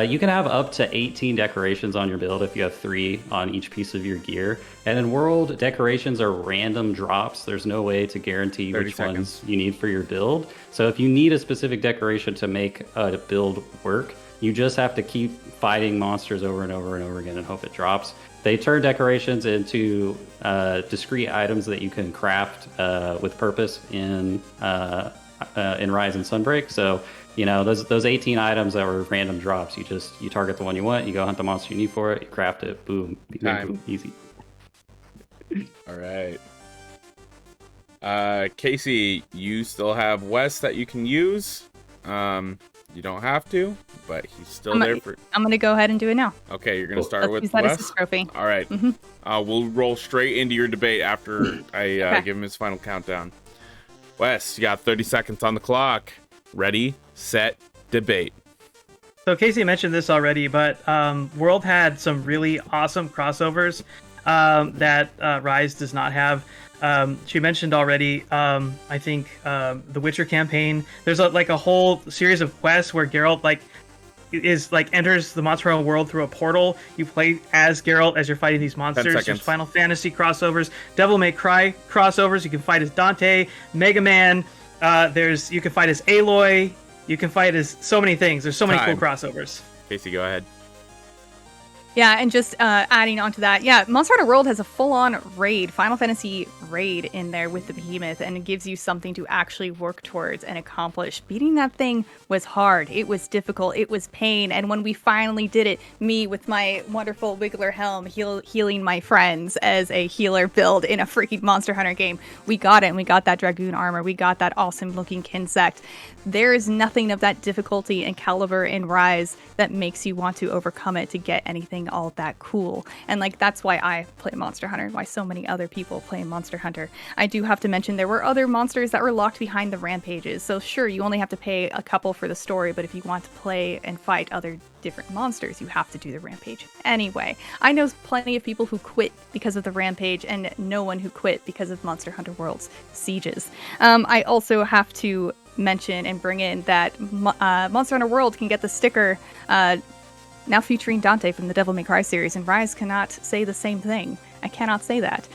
You can have up to 18 decorations on your build if you have 3 on each piece of your gear. And in World, decorations are random drops. There's no way to guarantee which ones you need for your build. So if you need a specific decoration to make a build work, you just have to keep fighting monsters over and over and over again and hope it drops. They turn decorations into discrete items that you can craft with purpose in Rise and Sunbreak. So, those 18 items that were random drops, you target the one you want, you go hunt the monster you need for it, you craft it, boom, boom, easy. All right. Casey, you still have Wes that you can use. You don't have to, but he's still there for... I'm going to go ahead and do it now. Okay, you're going to start with use Wes? that as his trophy. All right. We'll roll straight into your debate after I give him his final countdown. Wes, you got 30 seconds on the clock. Ready, set, debate. So Casey mentioned this already, but World had some really awesome crossovers that Rise does not have. She mentioned already, I think, the Witcher campaign. There's a whole series of quests where Geralt enters the Monster Hunter world through a portal. You play as Geralt as you're fighting these monsters. There's Final Fantasy crossovers, Devil May Cry crossovers. You can fight as Dante, Mega Man. You can fight as Aloy. You can fight as so many things. There's so many cool crossovers. Casey, go ahead. Yeah, and just adding on to that, Monster Hunter World has a full-on raid, Final Fantasy raid in there with the behemoth, and it gives you something to actually work towards and accomplish. Beating that thing was hard. It was difficult. It was pain. And when we finally did it, me with my wonderful Wiggler helm healing my friends as a healer build in a freaking Monster Hunter game, we got it, and we got that Dragoon armor. We got that awesome-looking Insect. There is nothing of that difficulty and caliber in Rise that makes you want to overcome it to get anything all that cool. And that's why I play Monster Hunter, why so many other people play Monster Hunter. I do have to mention there were other monsters that were locked behind the rampages. So sure, you only have to pay a couple for the story, but if you want to play and fight other different monsters, you have to do the rampage. Anyway, I know plenty of people who quit because of the rampage and no one who quit because of Monster Hunter World's sieges. I also have to mention and bring in that Monster Hunter World can get the sticker now featuring Dante from the Devil May Cry series, and Rise cannot say the same thing. I cannot say that.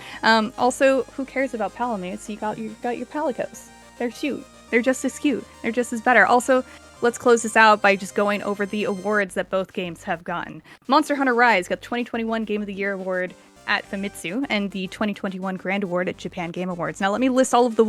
Also, who cares about Palamutes? You got your Palicos. They're cute. They're just as cute. They're just as better. Also, let's close this out by just going over the awards that both games have gotten. Monster Hunter Rise got the 2021 Game of the Year award at Famitsu and the 2021 Grand Award at Japan Game Awards. Now let me list all of the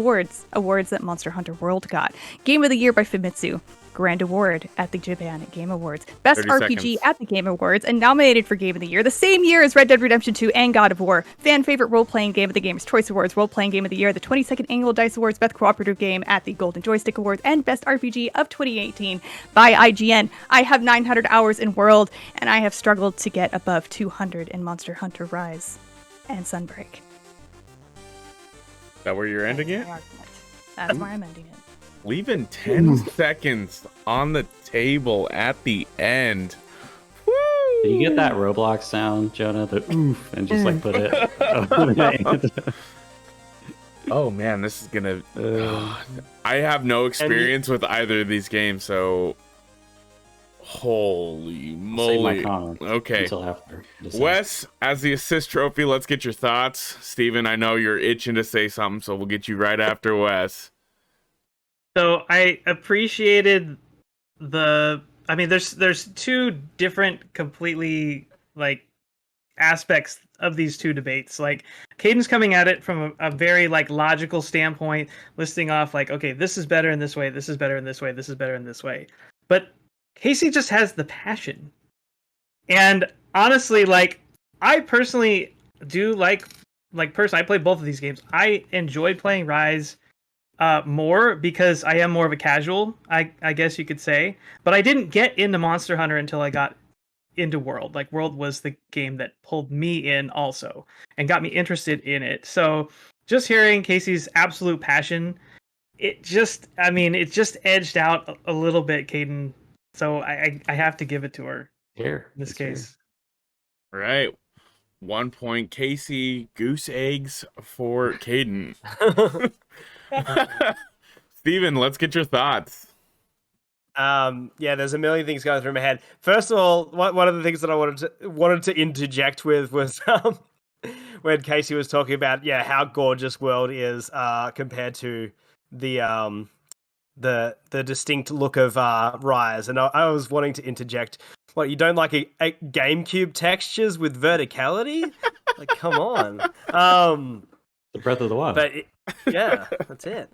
awards that Monster Hunter World got. Game of the Year by Famitsu, Grand Award at the Japan Game Awards, Best RPG at the Game Awards, and nominated for Game of the Year the same year as Red Dead Redemption 2 and God of War. Fan Favorite Role-Playing Game of the Game's Choice Awards, Role-Playing Game of the Year, the 22nd Annual DICE Awards, Best Cooperative Game at the Golden Joystick Awards, and Best RPG of 2018 by IGN. I have 900 hours in World, and I have struggled to get above 200 in Monster Hunter Rise and Sunbreak. Is that where you're ending it? That's where I'm ending it. Leaving 10 seconds on the table at the end. Woo! Did you get that Roblox sound, Jonah? The oof, and just like put it over the end. Oh man, this is gonna. I have no experience with either of these games, so. Holy Save my moly. comment Okay. until after. Wes, as the assist trophy, let's get your thoughts. Steven, I know you're itching to say something, so we'll get you right after Wes. So I appreciated I mean, there's two different, completely like aspects of these two debates. Like Kaedhen's coming at it from a very like logical standpoint, listing off like, okay, this is better in this way, this is better in this way, this is better in this way. But Casey just has the passion. And honestly, like I personally do I play both of these games. I enjoyed playing Rise more because I am more of a casual, I guess you could say. But I didn't get into Monster Hunter until I got into World. Like World was the game that pulled me in also and got me interested in it. So just hearing Casey's absolute passion, it just edged out a little bit, Kaedhen. So I have to give it to her Here, in this case. All right. 1 point, Casey. Goose eggs for Kaedhen. Steven, let's get your thoughts. Yeah, there's a million things going through my head. First of all, one of the things that I wanted to interject with was when Casey was talking about how gorgeous World is compared to the distinct look of Rise, and I was wanting to interject. What, you don't like a GameCube textures with verticality? Like, come on. the Breath of the Wild. But yeah, that's it.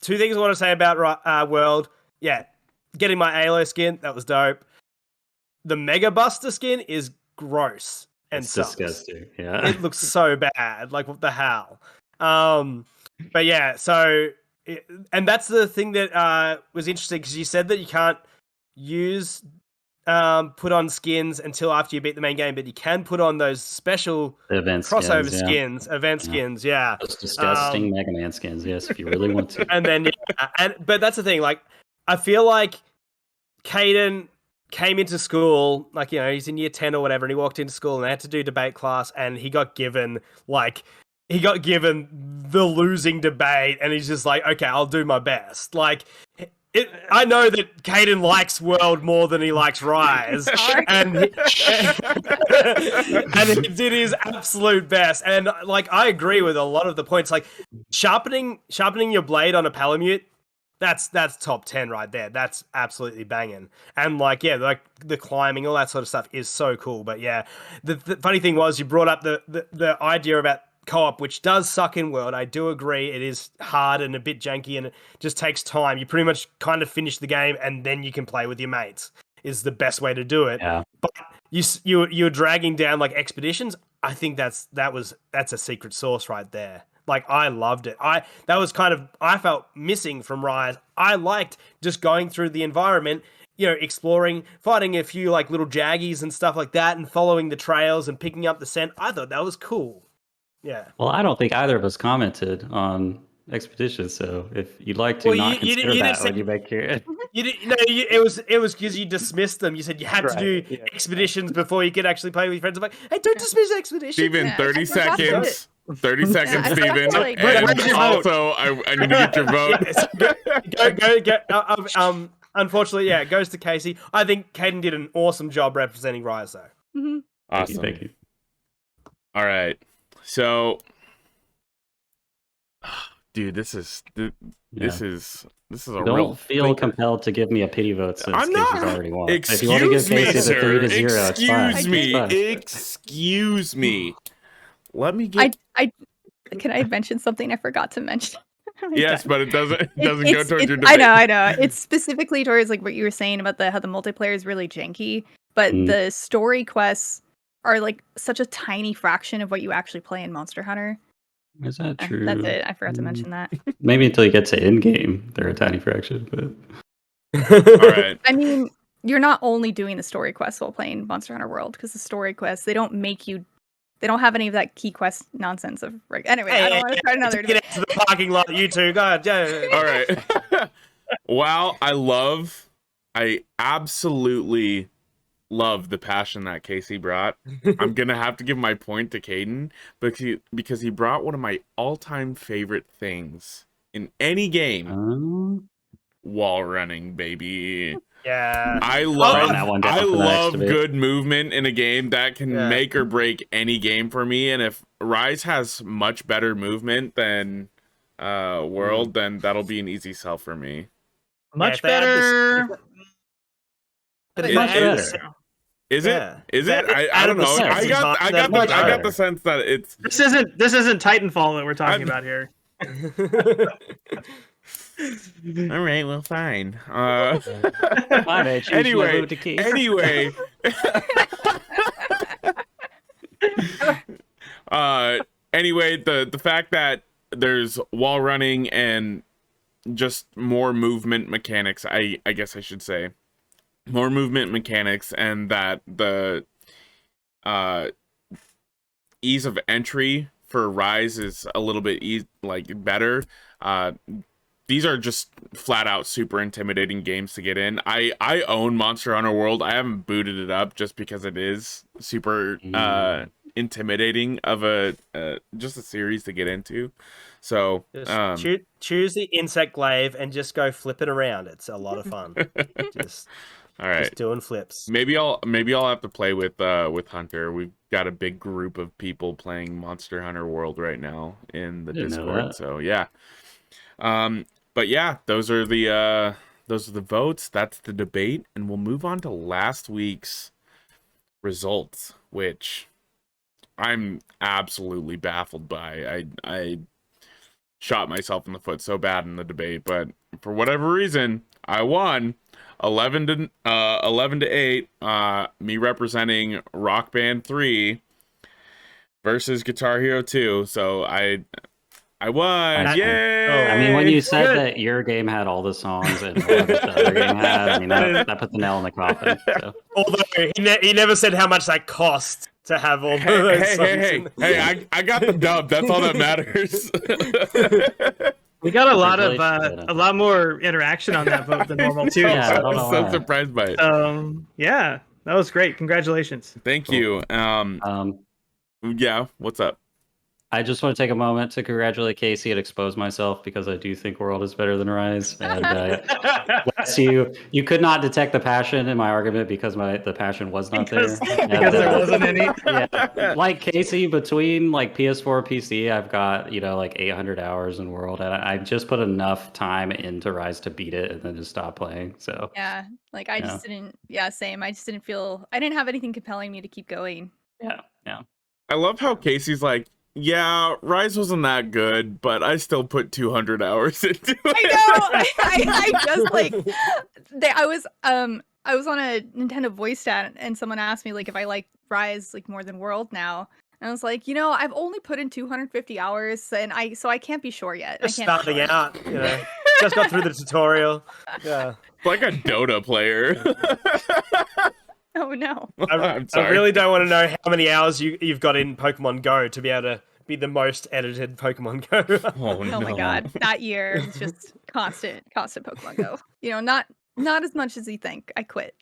Two things I want to say about World. Yeah, getting my Halo skin, that was dope. The Mega Buster skin is gross and It's sucks. disgusting. Yeah. It looks so bad. Like, what the hell? But yeah, so and that's the thing that was interesting, because you said that you can't use put on skins until after you beat the main game, but you can put on those special Event crossover skins, event skins, yeah. Those disgusting Mega Man skins, yes, if you really want to. And then, but that's the thing. Like, I feel like Kaedhen came into school, like, you know, he's in year 10 or whatever, and he walked into school and they had to do debate class, and he got given the losing debate, and he's just like, okay, I'll do my best. Like, I know that Kaedhen likes World more than he likes Rise, and he did his absolute best. And like, I agree with a lot of the points. Like, sharpening your blade on a Palamute, that's top 10 right there. That's absolutely banging. And like, yeah, like the climbing, all that sort of stuff is so cool. But yeah, the funny thing was, you brought up the idea about co-op, which does suck in World. I do agree, it is hard and a bit janky, and it just takes time. You pretty much kind of finish the game and then you can play with your mates is the best way to do it. Yeah. But you're dragging down like expeditions. I think that's a secret sauce right there. Like, I loved it. I felt missing from Rise. I liked just going through the environment, you know, exploring, fighting a few like little jaggies and stuff like that, and following the trails and picking up the scent. I thought that was cool. Yeah. Well, I don't think either of us commented on expeditions, so if you'd like to consider that when you make your... You didn't. No, it was because you dismissed them. You said you had to do expeditions before you could actually play with your friends. I'm like, hey, don't dismiss expeditions. Steven, Yeah, 30 I forgot seconds. 30 seconds, I forgot Steven. to, like, And also, I need to get your vote. Go. Unfortunately, yeah, it goes to Casey. I think Kaedhen did an awesome job representing Rise, though. Mm-hmm. Awesome. Thank you. All right. So, dude, this is a Don't real feel thinker. compelled to give me a pity vote since I'm Casey's not. already won. If you want to give Excuse me, Casey the sir. 3-0, it's fine. Excuse me. Let me get. Can I mention something I forgot to mention? Yes, but it doesn't go towards your debate. I know. It's specifically towards like what you were saying about how the multiplayer is really janky, but the story quests are like such a tiny fraction of what you actually play in Monster Hunter. Is that true? That's it. I forgot to mention that. Maybe until you get to in-game, they're a tiny fraction, but... All right. I mean, you're not only doing the story quests while playing Monster Hunter World, because the story quests, they don't make you They don't have any of that key quest nonsense of anyway. I don't want to start another Get debate. into the parking lot, you two. Go ahead. Yeah. All right. Wow, I absolutely love the passion that Casey brought. I'm gonna have to give my point to Kaedhen because he brought one of my all-time favorite things in any game. Wall running, baby. Yeah. I Writing that one down for the next love debate. good movement in a game that can make or break any game for me. And if Rise has much better movement than World, then that'll be an easy sell for me. Much better. But Much better. Is Yeah. it? Is it? I don't know. I got the sense that it's. This isn't Titanfall that we're talking about here. All right, well, fine. Anyway, anyway, the fact that there's wall running and just more movement mechanics, I guess I should say, more movement mechanics, and that the ease of entry for Rise is a little bit better. These are just flat out super intimidating games to get in. I own Monster Hunter World. I haven't booted it up just because it is super intimidating of just a series to get into. So choose the Insect Glaive and just go flip it around. It's a lot of fun. All right, just doing flips. Maybe I'll have to play with Hunter. We've got a big group of people playing Monster Hunter World right now in the Discord. So yeah. But yeah, those are the votes. That's the debate, and we'll move on to last week's results, which I'm absolutely baffled by. I shot myself in the foot so bad in the debate, but for whatever reason, I won 11 to 8. Me representing Rock Band 3 versus Guitar Hero 2. So I won. Yay! I mean, when you said that your game had all the songs and what the other game had, I mean, that put the nail in the coffin. So. Although he never said how much that cost to have all those songs. Hey! I got the dub. That's all that matters. We got a lot more interaction on that vote than normal too. Yeah, I was so surprised by it. Yeah, that was great. Congratulations. Thank you. Yeah, what's up? I just want to take a moment to congratulate Casey and expose myself because I do think World is better than Rise. And Wes, you could not detect the passion in my argument because the passion was not there. Because there wasn't any. Yeah, like Casey, between like PS4 PC, I've got 800 hours in World, and I just put enough time into Rise to beat it and then just stop playing. So yeah, I just didn't. Yeah, same. I just didn't feel. I didn't have anything compelling me to keep going. Yeah. I love how Casey's like, yeah, Rise wasn't that good, but I still put 200 hours into it. I know. I just I was on a Nintendo voice chat and someone asked me if I like Rise more than World now. And I was like, I've only put in 250 hours and I can't be sure yet. Just starting out, just got through the tutorial. Yeah. Like a Dota player. Oh no! I'm sorry. I really don't want to know how many hours you've got in Pokemon Go to be able to be the most edited Pokemon Go. Oh no! Oh my god! That year was just constant Pokemon Go. Not as much as you think. I quit.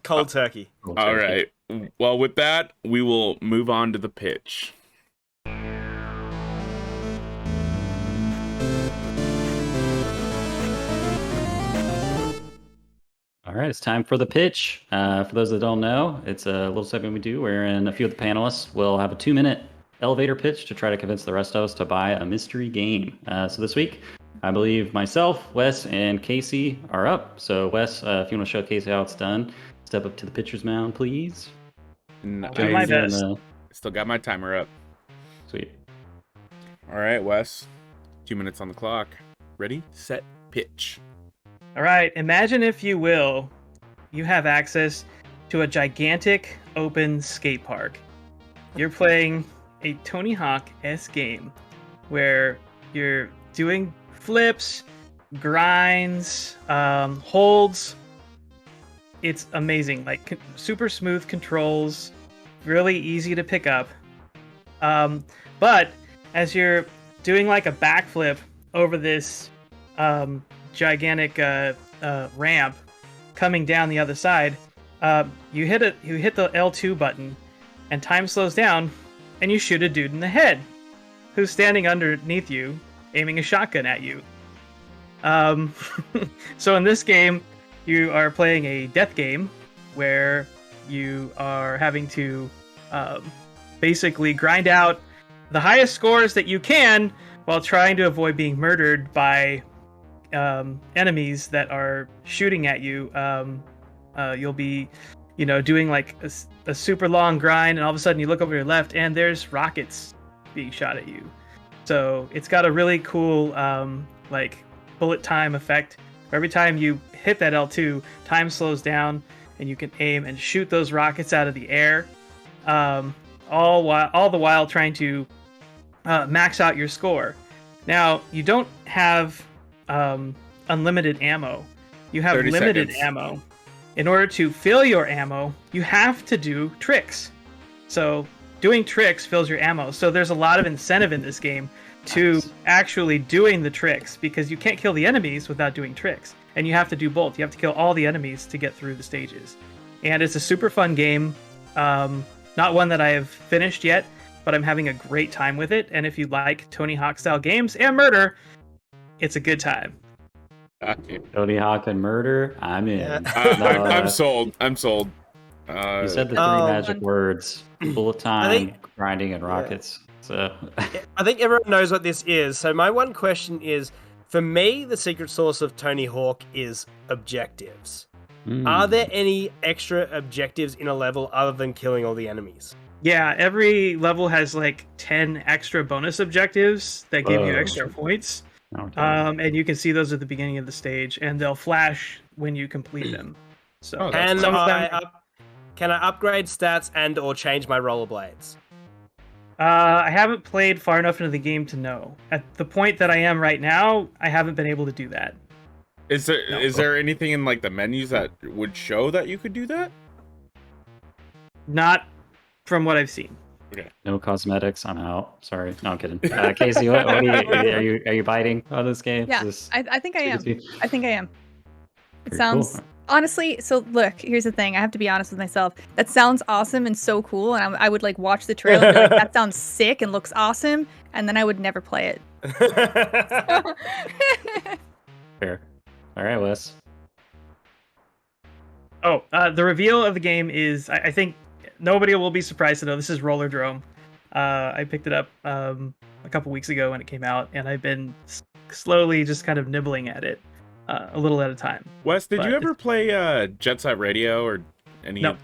Cold turkey. All right. Well, with that, we will move on to the pitch. All right, it's time for the pitch. For those that don't know, it's a little segment we do wherein a few of the panelists will have a 2-minute elevator pitch to try to convince the rest of us to buy a mystery game. So this week, I believe myself, Wes, and Casey are up. So Wes, if you want to show Casey how it's done, step up to the pitcher's mound, please. I'll do my best. Still got my timer up. Sweet. All right, Wes. 2 minutes on the clock. Ready, set, pitch. All right, imagine, if you will, you have access to a gigantic open skate park. You're playing a Tony Hawk-esque game where you're doing flips, grinds, holds. It's amazing, super smooth controls. really easy to pick up. But as you're doing like a backflip over this gigantic ramp coming down the other side, you hit the L2 button, and time slows down, and you shoot a dude in the head who's standing underneath you, aiming a shotgun at you. So in this game, you are playing a death game where you are having to basically grind out the highest scores that you can while trying to avoid being murdered by enemies that are shooting at you. You'll be, doing like a super long grind, and all of a sudden you look over your left and there's rockets being shot at you. So it's got a really cool like bullet time effect. Every time you hit that L2, time slows down and you can aim and shoot those rockets out of the air, all the while trying to max out your score. Now, you don't have unlimited ammo. You have 30 limited seconds. ammo. In order to fill your ammo, you have to do tricks. So doing tricks fills your ammo. So there's a lot of incentive in this game to actually doing the tricks, because you can't kill the enemies without doing tricks. And you have to do both. You have to kill all the enemies to get through the stages. And it's a super fun game. Not one that I have finished yet, but I'm having a great time with it. And if you like Tony Hawk style games and murder, it's a good time. Tony Hawk and murder, I'm in. Yeah. I'm sold. I'm sold. You said the three Um, magic words: bullet time, grinding, and rockets. So I think everyone knows what this is. So my one question is, for me, the secret sauce of Tony Hawk is objectives. Are there any extra objectives in a level other than killing all the enemies? Yeah, every level has like 10 extra bonus objectives that give you Whoa. extra points. Okay. And you can see those at the beginning of the stage, and they'll flash when you complete them. So Oh, that's Can some of them- can I upgrade stats and or change my rollerblades? I haven't played far enough into the game to know. At the point that I am right now, I haven't been able to do that. Is there anything in like the menus that would show that you could do that? Not from what I've seen. No cosmetics. I'm out. Sorry. No, I'm kidding. Casey, what are you biting on this game? Yeah, Is this- I think I am. I think I am. It Very sounds cool. honestly. So look, here's the thing. I have to be honest with myself. That sounds awesome and so cool, and I would like watch the trailer and be like, that sounds sick and looks awesome, and then I would never play it. Fair. All right, Wes. Oh, the reveal of the game is, I think nobody will be surprised to know this is Rollerdrome. I picked it up a couple weeks ago when it came out, and I've been slowly just kind of nibbling at it a little at a time. Wes, did But you ever play Jet Set Radio or any? No.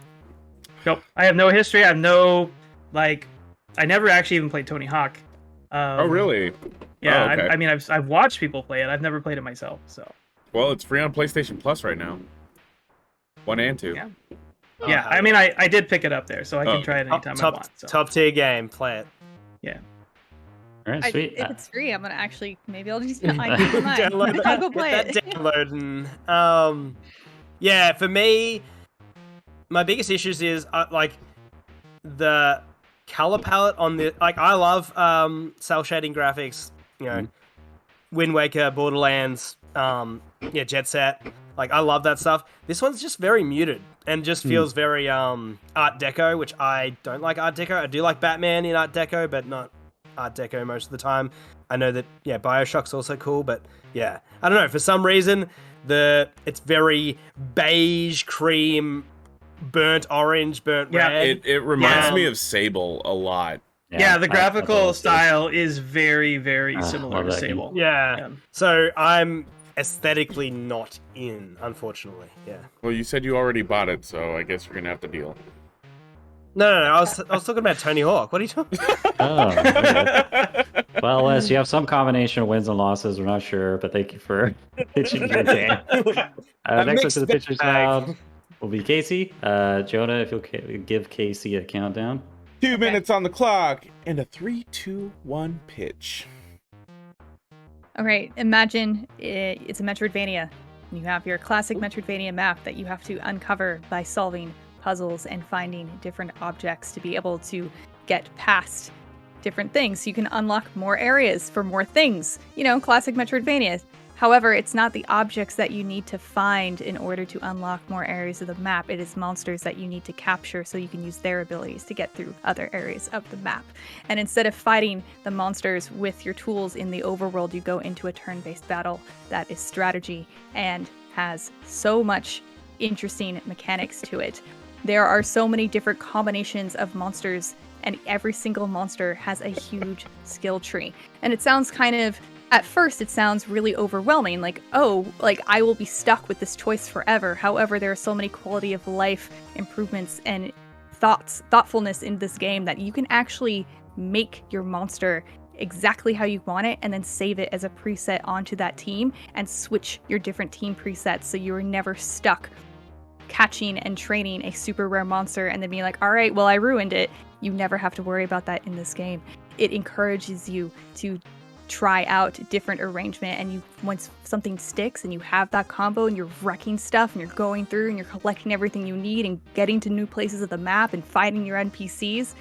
Nope. I have no history. I have no, like, I never actually even played Tony Hawk. Oh, really? Yeah, Oh, okay. I mean, I've watched people play it. I've never played it myself, so. Well, it's free on PlayStation Plus right now. 1 and 2. Yeah. Yeah, I mean, I did pick it up there, so I can Oh. try it anytime I top, want. So. top tier game. Play it. All right, sweet. If it's free, I'm gonna actually maybe I'll just I'll go play Get it. that download and yeah, for me, my biggest issues is like the color palette on the I love cell shading graphics, Wind Waker, Borderlands, Jet Set. Like I love that stuff. This one's just very muted and just feels very Art Deco, which I don't like Art Deco. I do like Batman in Art Deco, but not Art Deco most of the time. I know that BioShock's also cool, but yeah, I don't know, for some reason it's very beige, cream, burnt orange, burnt red. It reminds me of Sable a lot. Yeah, the I graphical thought it was style is very, very similar love to that game. Sable. Yeah. So I'm aesthetically not in, unfortunately. Yeah. Well, you said you already bought it, so I guess we're gonna have to deal. No. I was talking about Tony Hawk. What are you talking about? Oh, okay. Well, Wes, you have some combination of wins and losses. We're not sure, but thank you for pitching your game. A Next up mixed to the pitcher's bag. mound will be Casey. Jonah, if you'll give Casey a countdown. 2 minutes on the clock and a 3, 2, 1 pitch. All right, imagine it's a Metroidvania. You have your classic Metroidvania map that you have to uncover by solving puzzles and finding different objects to be able to get past different things. You can unlock more areas for more things, classic Metroidvania. However, it's not the objects that you need to find in order to unlock more areas of the map. It is monsters that you need to capture so you can use their abilities to get through other areas of the map. And instead of fighting the monsters with your tools in the overworld, you go into a turn-based battle that is strategy and has so much interesting mechanics to it. There are so many different combinations of monsters, and every single monster has a huge skill tree. And it sounds at first, it sounds really overwhelming, like I will be stuck with this choice forever. However, there are so many quality of life improvements and thoughtfulness in this game that you can actually make your monster exactly how you want it and then save it as a preset onto that team and switch your different team presets so you're never stuck catching and training a super rare monster and then being like, all right, well, I ruined it. You never have to worry about that in this game. It encourages you to try out different arrangement, and once something sticks and you have that combo and you're wrecking stuff and you're going through and you're collecting everything you need and getting to new places of the map and fighting your NPCs,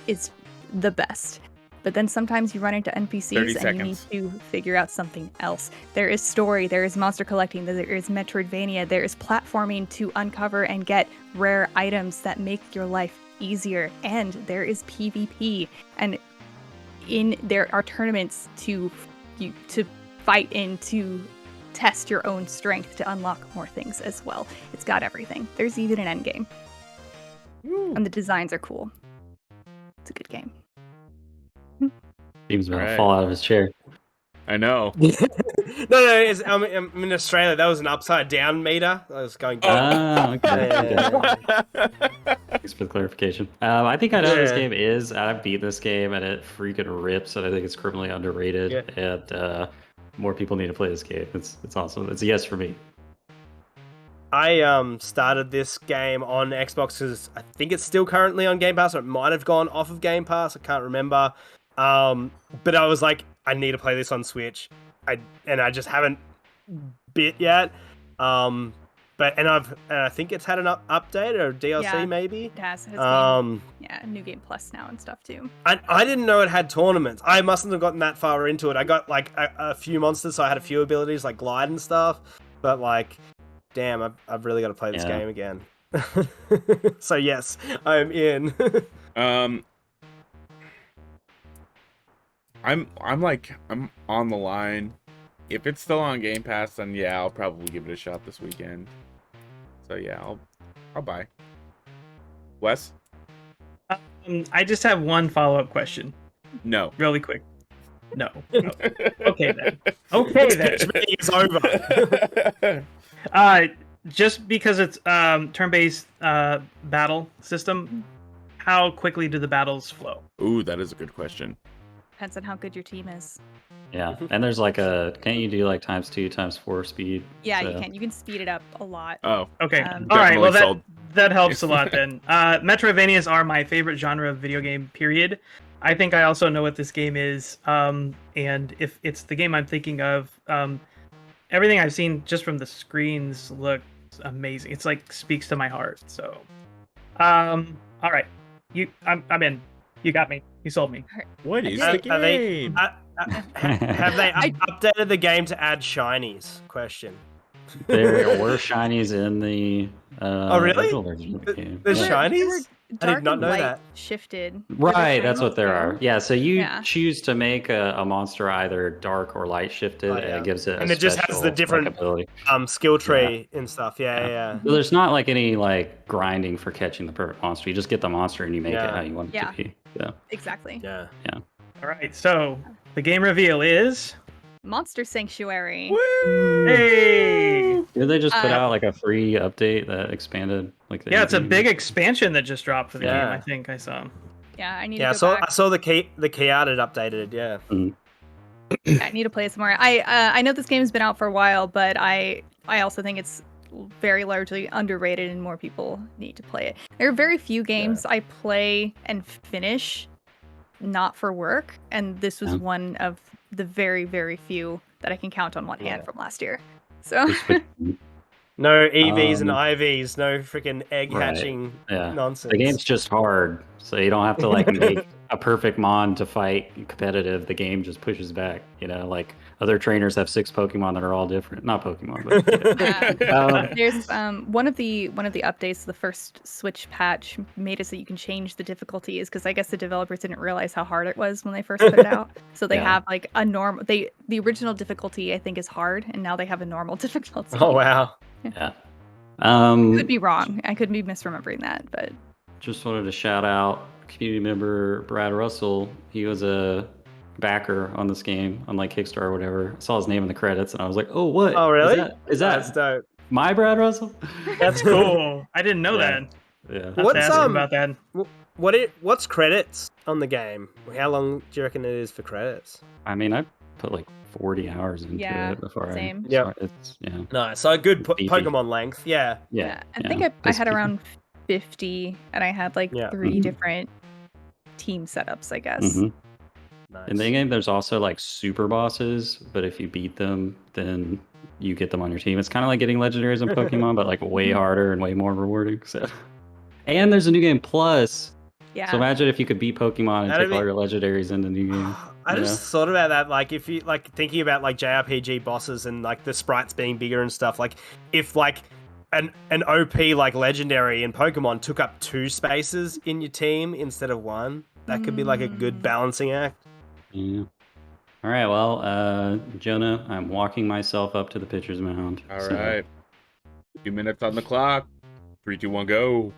it's the best. But then sometimes you run into NPCs and you need to figure out something else. There is story, there is monster collecting, there is Metroidvania, there is platforming to uncover and get rare items that make your life easier, and there is PvP, and there are tournaments to fight in to test your own strength to unlock more things as well. It's got everything. There's even an end game. And the designs are cool. It's a good game. Seems about to fall out of his chair. I know. No, I'm in Australia. That was an upside down meter. I was going. Okay. Thanks for the clarification. I think I know what this game is. I beat this game and it freaking rips, and I think it's criminally underrated. Yeah. And more people need to play this game. It's awesome. It's a yes for me. I started this game on Xbox because I think it's still currently on Game Pass, or it might have gone off of Game Pass. I can't remember. But I was like, I need to play this on Switch. I just haven't bit yet. But I think it's had an update or DLC maybe. It has. New Game Plus now and stuff too. I didn't know it had tournaments. I mustn't have gotten that far into it. I got like a few monsters, so I had a few abilities like glide and stuff. But like, damn, I've really got to play this game again. So yes, I'm in. I'm on the line. If it's still on Game Pass, then yeah, I'll probably give it a shot this weekend. So yeah, I'll buy. Wes? I just have one follow-up question. No. Really quick. No. Okay then. It's over. Just because it's turn-based battle system, how quickly do the battles flow? Ooh, that is a good question. Depends on how good your team is. Yeah, and there's like can't you do like ×2, ×4 speed? Yeah, you can. You can speed it up a lot. Oh, okay. All right. Well, that helps a lot then. Metroidvanias are my favorite genre of video game. Period. I think I also know what this game is. And if it's the game I'm thinking of, everything I've seen just from the screens looks amazing. It's like speaks to my heart. So, all right, I'm in. You got me. You sold me. What is the game? Have they updated the game to add shinies? Question. There were shinies in the original version of the game. There's shinies? I did not know that. Shifted. Right, that's what there are. Yeah, so you choose to make a monster either dark or light shifted, and it gives it and it just has the different ability. Skill tree and stuff. Yeah. So there's not like any like grinding for catching the perfect monster. You just get the monster and you make it how you want it to be. Yeah. Exactly. Yeah. All right, so the game reveal is Monster Sanctuary. Woo! Hey! Did they just put out like a free update that expanded like the it's a big expansion that just dropped for the game, I think I saw. Yeah, I need to go back. I saw the key art had updated, yeah. I need to play it some more. I know this game has been out for a while, but I also think it's very largely underrated and more people need to play it. There are very few games I play and finish not for work, and this was one of the very, very few that I can count on one hand from last year. So No EVs and Um, IVs, no freaking egg Right. hatching Yeah. nonsense. The game's just hard, so you don't have to like make a perfect mon to fight competitive. The game just pushes back. Like other trainers have 6 Pokemon that are all different. Not Pokemon, but There's one of the updates, the first Switch patch made it so you can change the difficulties because I guess the developers didn't realize how hard it was when they first put it out. So they have like a normal. The original difficulty I think is hard, and now they have a normal difficulty. Oh wow. yeah. Could be wrong. I could be misremembering that, but Just wanted to shout out community member Brad Russell. He was a backer on this game on like Kickstarter or whatever. I saw his name in the credits and I was like, oh, what? Oh really? Is That's that dope. my Brad Russell? That's cool. I didn't know Yeah. that. Yeah. I'll have to ask him about that. What's credits on the game? How long do you reckon it is for credits? I mean, I put like 40 hours into Yeah, it before same. I Yep. started. Yeah. Nice. So a good Beefy. Pokemon length. Yeah. Yeah. I think I Just had beefy. around 50, and I had like Yeah. 3 Mhm. different team setups, I guess. Mhm. Nice. In the game, there's also like super bosses, but if you beat them, then you get them on your team. It's kind of like getting legendaries in Pokemon, but like way harder and way more rewarding. So, and there's a new game plus. Yeah. So imagine if you could beat Pokemon and That'd take all be- your legendaries in the new game. I you just thought about that, like if you like thinking about like JRPG bosses and like the sprites being bigger and stuff. Like if like an OP like legendary in Pokemon took up 2 spaces in your team instead of 1, that could be like a good balancing act. Yeah. All right. Well, Jonah, I'm walking myself up to the pitcher's mound. All So- right. 2 minutes on the clock. 3, 2, 1, go.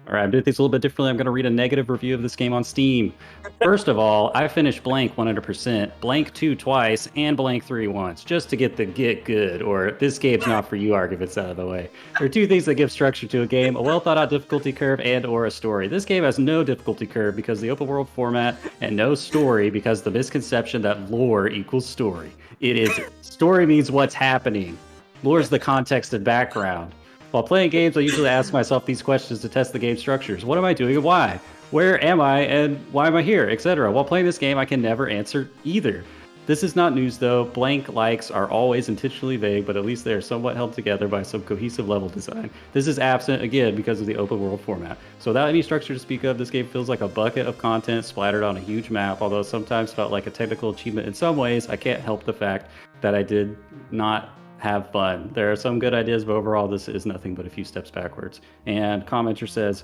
All right, I'm doing things a little bit differently. I'm going to read a negative review of this game on Steam. First of all, I finished Blank 100%, Blank 2 twice, and Blank 3 once, just to get the get good, or this game's not for you arguments out of the way. There are 2 things that give structure to a game, a well-thought-out difficulty curve and or a story. This game has no difficulty curve because of the open-world format, and no story because of the misconception that lore equals story. It isn't. Story means what's happening. Lore is the context and background. While playing games, I usually ask myself these questions to test the game structures. What am I doing and why? Where am I and why am I here, etc. While playing this game, I can never answer either. This is not news though. Blank likes are always intentionally vague, but at least they are somewhat held together by some cohesive level design. This is absent, again, because of the open world format. So without any structure to speak of, this game feels like a bucket of content splattered on a huge map, although sometimes felt like a technical achievement in some ways. I can't help the fact that I did not have fun. There are some good ideas, but overall this is nothing but a few steps backwards. And commenter says,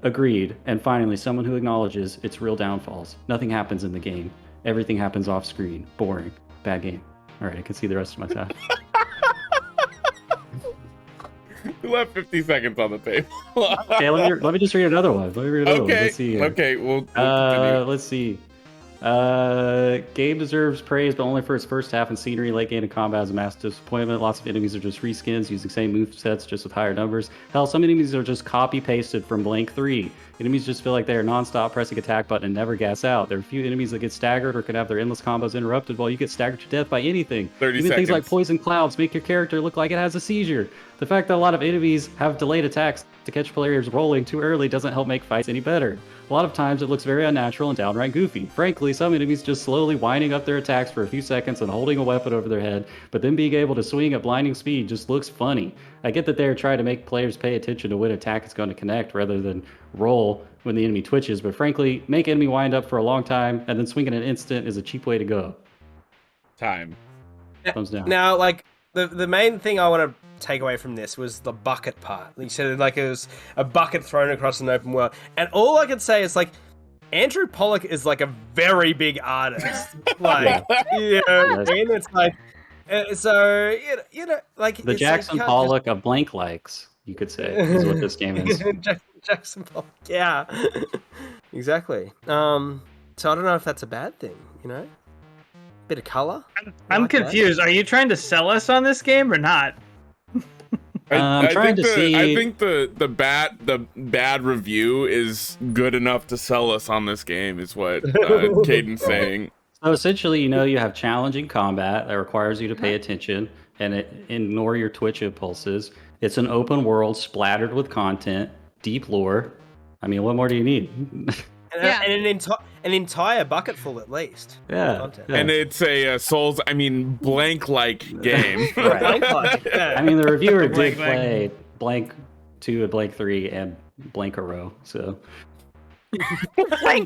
agreed. And finally, someone who acknowledges its real downfalls. Nothing happens in the game. Everything happens off screen. Boring. Bad game. All right, I can see the rest of my time. You left 50 seconds on the table. Okay, let me just read another one. Let me read another one. Okay. Let's see here. Okay. We'll continue. Let's see. Game deserves praise, but only for its first half and scenery. Late game and combat is a massive disappointment. Lots of enemies are just reskins using the same movesets, just with higher numbers. Hell, some enemies are just copy pasted from Blank 3. Enemies just feel like they are non-stop pressing attack button and never gas out. There are a few enemies that get staggered or can have their endless combos interrupted, while you get staggered to death by anything. 30 Even things like seconds. poison clouds make your character look like it has a seizure. The fact that a lot of enemies have delayed attacks to catch players rolling too early doesn't help make fights any better. A lot of times it looks very unnatural and downright goofy. Frankly, some enemies just slowly winding up their attacks for a few seconds and holding a weapon over their head, but then being able to swing at blinding speed just looks funny. I get that they're trying to make players pay attention to when attack is going to connect rather than roll when the enemy twitches, but frankly, make enemy wind up for a long time and then swing in an instant is a cheap way to go. Time. Thumbs down. Now, like the main thing I want to take away from this was the bucket part. You said like it was a bucket thrown across an open world, and all I could say is like Andrew Pollock is like a very big artist. Like, you know what I mean? It's like so you know like The it's Jackson like, Pollock of blank likes, you could say, is what this game is. Jackson Pollock, yeah, exactly. So I don't know if that's a bad thing, you know. Bit of color. I'm like that. confused. Are you trying to sell us on this game or not? I'm trying to see. I think the bad review is good enough to sell us on this game. Is what Kaedhen's saying. So essentially, you have challenging combat that requires you to pay attention and ignore your twitch impulses. It's an open world splattered with content, deep lore. I mean, what more do you need? Yeah. And an entire bucket full at least. Yeah. Content. Yeah. And it's a blank-like game. Right. Yeah. I mean, the reviewer Blank, did blank. play blank 2 and blank 3 and blank a row, so. What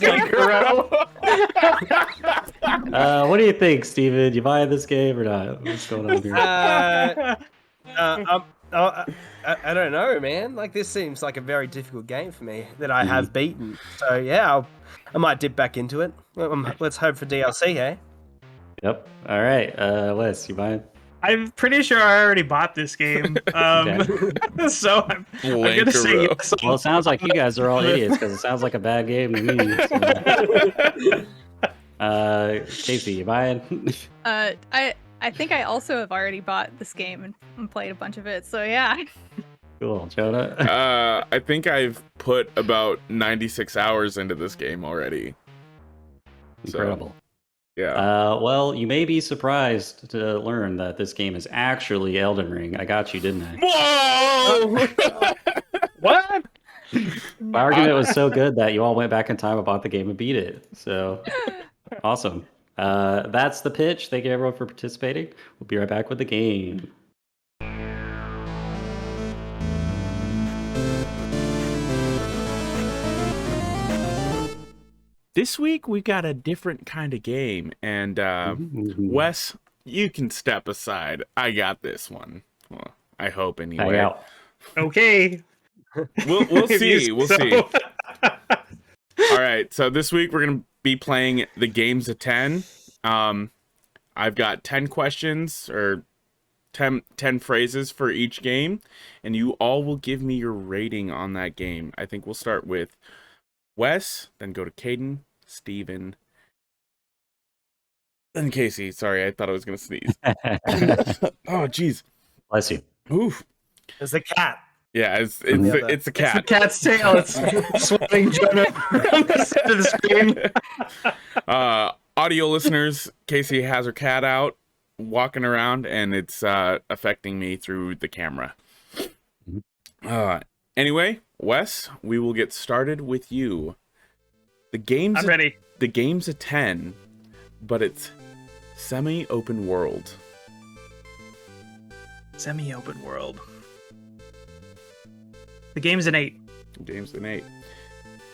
do you think, Steven? You buy this game or not? What's going on here? I don't know, man. Like, this seems like a very difficult game for me that I have beaten. So yeah, I might dip back into it. Let's hope for DLC, eh? Yep. All right. Wes, you buying? I'm pretty sure I already bought this game. So I'm gonna say yes. Well, it sounds like you guys are all idiots because it sounds like a bad game to me. So. Casey, you buying? I think I also have already bought this game and played a bunch of it. So yeah. Cool, Jonah. I think I've put about 96 hours into this game already. Incredible. Yeah. Well, you may be surprised to learn that this game is actually Elden Ring. I got you, didn't I? Whoa! What? My argument was so good that you all went back in time and bought the game and beat it. So awesome. That's the pitch. Thank you everyone for participating. We'll be right back with the game. This week we got a different kind of game, and Wes, you can step aside. I got this one. Well, I hope Hang anyway. out. Okay. We'll see. We'll So- see. All right. So this week we're gonna be playing the games of 10. I've got 10 questions or 10 phrases for each game, and you all will give me your rating on that game. I think we'll start with Wes, then go to Kaedhen, Steven, then Casey. Sorry, I thought I was gonna sneeze. Oh, jeez. Bless you. Oof. There's a cat. Yeah, it's a It's the cat. cat's tail. It's swimming Jonah from the center of the screen. Audio listeners, Casey has her cat out, walking around, and it's affecting me through the camera. Anyway, Wes, we will get started with you. I'm ready. The game's a 10, but it's semi-open world. Semi-open world. The game's an 8. The game's an 8.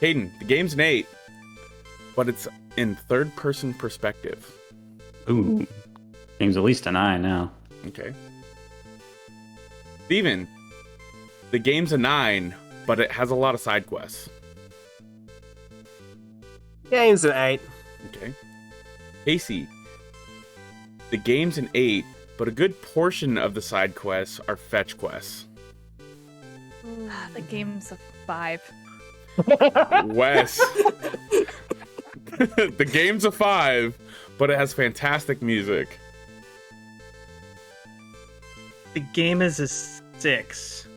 Kaedhen, the game's an 8, but it's in third-person perspective. Ooh. Game's at least a 9 now. Okay. Steven, the game's a 9, but it has a lot of side quests. Game's an 8. Okay. Casey, the game's an 8, but a good portion of the side quests are fetch quests. The game's a 5. Wes, the game's a 5, but it has fantastic music. The game is a 6.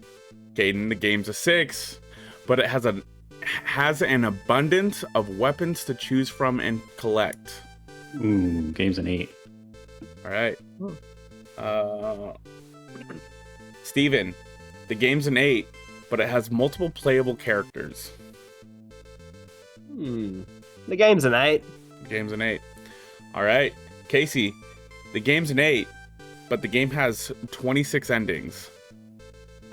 Kaedhen, the game's a 6, but it has an abundance of weapons to choose from and collect. Ooh, game's an 8. All right. Steven, the game's an 8, but it has multiple playable characters. The game's an 8. The game's an 8. All right. Casey, the game's an 8, but the game has 26 endings.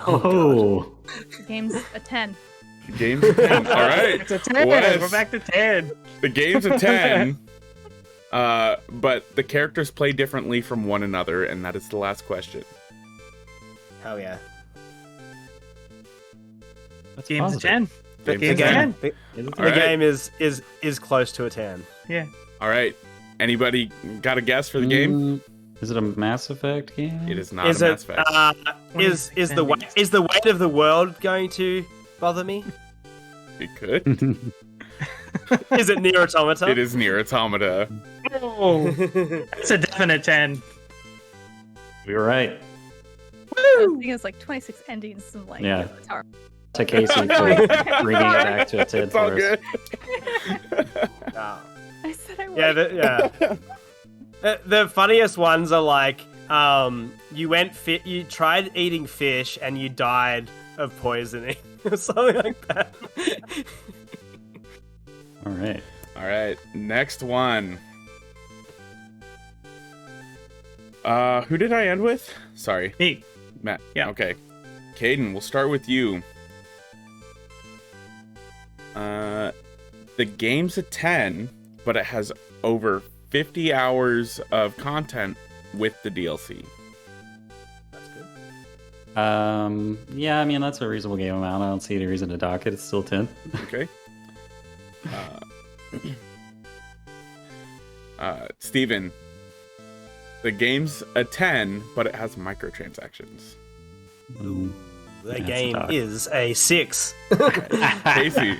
Oh. The game's a 10. The game's a 10. All right. It's a 10. Wes, We're back to 10. The game's a 10, but the characters play differently from one another, and that is the last question. Hell yeah. That's Game's a positive. 10. Game's a Game's a 10. 10. All right. game is close to a 10. Yeah. All right. Anybody got a guess for the game? Is it a Mass Effect game? It is not Is a Mass it? Effect. Is the weight of the world going to bother me? It could. Is it Nier Automata? It is Nier Automata. Oh, it's a definite 10. You're right. I think it's like 26 endings. And like, Yeah. it's hard. To Casey for bringing it back to a 10 It's all for us. good. Ah. I said I would. Yeah, the funniest ones are like, you tried eating fish and you died of poisoning or something like that. All right. All right, next one. Who did I end with? Sorry, Me. Matt. Yeah. Okay. Kaedhen, we'll start with you. The game's a 10, but it has over 50 hours of content with the DLC. That's good. Yeah, I mean, that's a reasonable game amount. I don't see any reason to dock it. It's still 10. Okay. Steven, the game's a 10, but it has microtransactions. Mm. The That's game a dock. is a 6. Casey,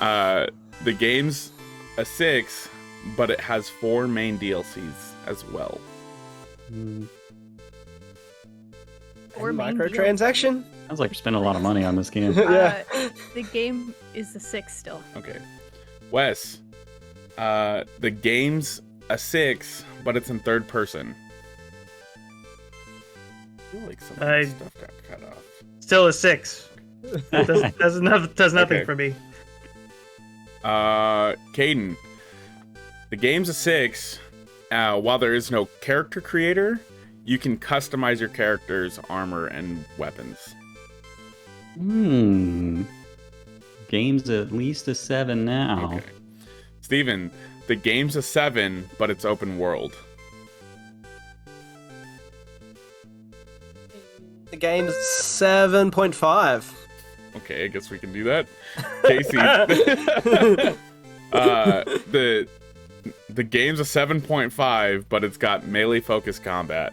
the game's a 6, but it has 4 main DLCs as well. Mm. Or main deal. Microtransaction? Sounds like you're spending a lot of money on this game. Yeah. The game is the 6 still. Okay. Wes, the game's a 6, but it's in third person. I feel like some of I- this stuff got cut off. Still a 6. Does nothing Okay. for me. Kaedhen, the game's a 6. While there is no character creator, you can customize your character's armor and weapons. Game's at least a 7 now. Okay. Steven, the game's a 7, but it's open world. The game's 7.5. Okay, I guess we can do that. Casey, the game's a 7.5, but it's got melee focused combat.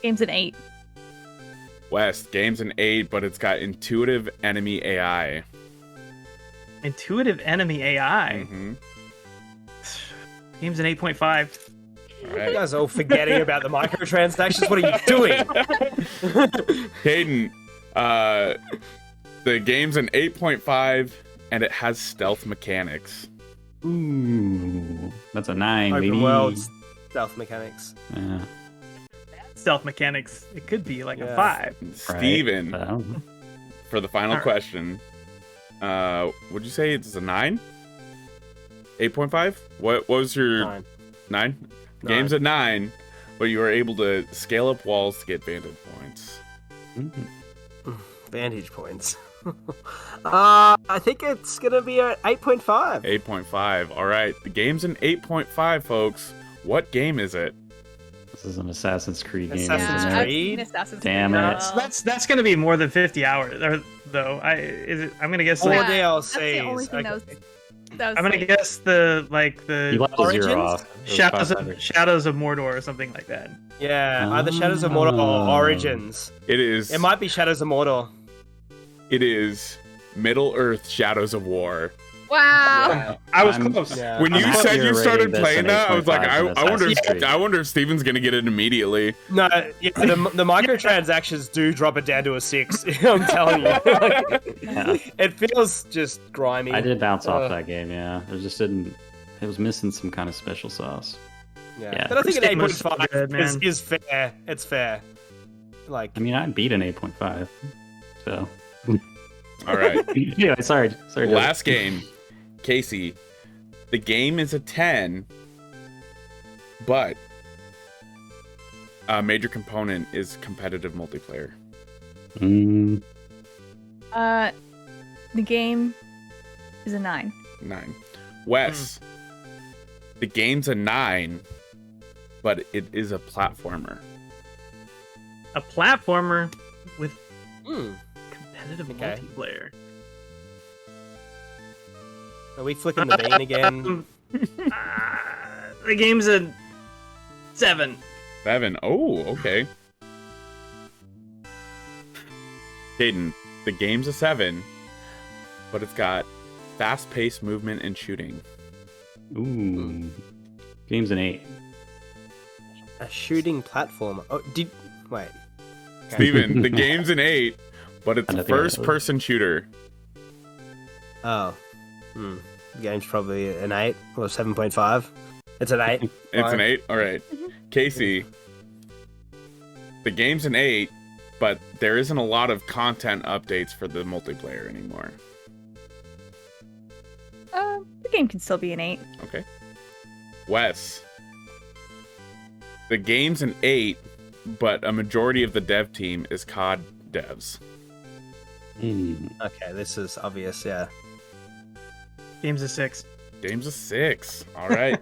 Game's an 8. West, game's an 8, but it's got intuitive enemy AI. Intuitive enemy AI. Mm-hmm. Game's an 8.5. All You right. guys are all forgetting about the microtransactions. What are you doing? Kaedhen, the game's an 8.5, and it has stealth mechanics. Ooh, that's a 9, Open baby. world stealth mechanics. Yeah. Stealth mechanics. It could be like a Yeah. 5. Steven, Right. for the final All right. question, would you say it's a 9? 8.5? What was your 9. 9? Game's at 9, but you were able to scale up walls to get vantage points. Vantage points. I think it's gonna be a 8.5. 8.5. All right, the game's an 8.5, folks. What game is it? This is an Assassin's Creed game. Assassin's isn't I've it? Creed? seen Assassin's Damn Creed it. as well. That's going to be more than 50 hours, though. I'm going to guess Four like Yeah, DLCs. That's the only thing that was I'm going to like, guess the You left a 0 Origins? off. It was 500. Shadows of Mordor or something like that. Yeah, either Shadows of Mordor or Origins. It is. It might be Shadows of Mordor. It is Middle Earth: Shadows of War. wow. I was I'm- close. Yeah. When I'm you happy said you're you started rating this playing an that, I was like, 8.5 in Assassin's Creed. I wonder if Steven's gonna get it immediately. No, yeah, the microtransactions do drop it down to a 6. I'm telling you. Yeah. It feels just grimy. I did bounce Uh, off that game, yeah. It just didn't. It was missing some kind of special sauce. Yeah. But I think an Christine was so 8.5 good, man. is fair. It's fair. Like, I mean, I beat an 8.5. So. All right. Anyway, sorry. Joe. Last game, Casey. The game is a 10, but a major component is competitive multiplayer. Mm, The game is a 9. 9. Wes. The game's a 9, but it is a platformer. A platformer with competitive Okay. multiplayer. are we flicking the bean again? The game's a 7. 7. Oh, okay. Kaedhen, the game's a 7, but it's got fast-paced movement and shooting. ooh. Game's an 8. A shooting platform. Oh, wait. Okay. Steven, the game's an 8, but it's I a don't think I know. first-person shooter. Oh. The game's probably an 8 or 7.5. It's an 8. It's an Fine. 8? All right. Casey, the game's an 8, but there isn't a lot of content updates for the multiplayer anymore. The game can still be an 8. Okay. Wes. The game's an 8, but a majority of the dev team is COD devs. Okay, this is obvious, yeah. Game's a 6. Game's a 6. All right.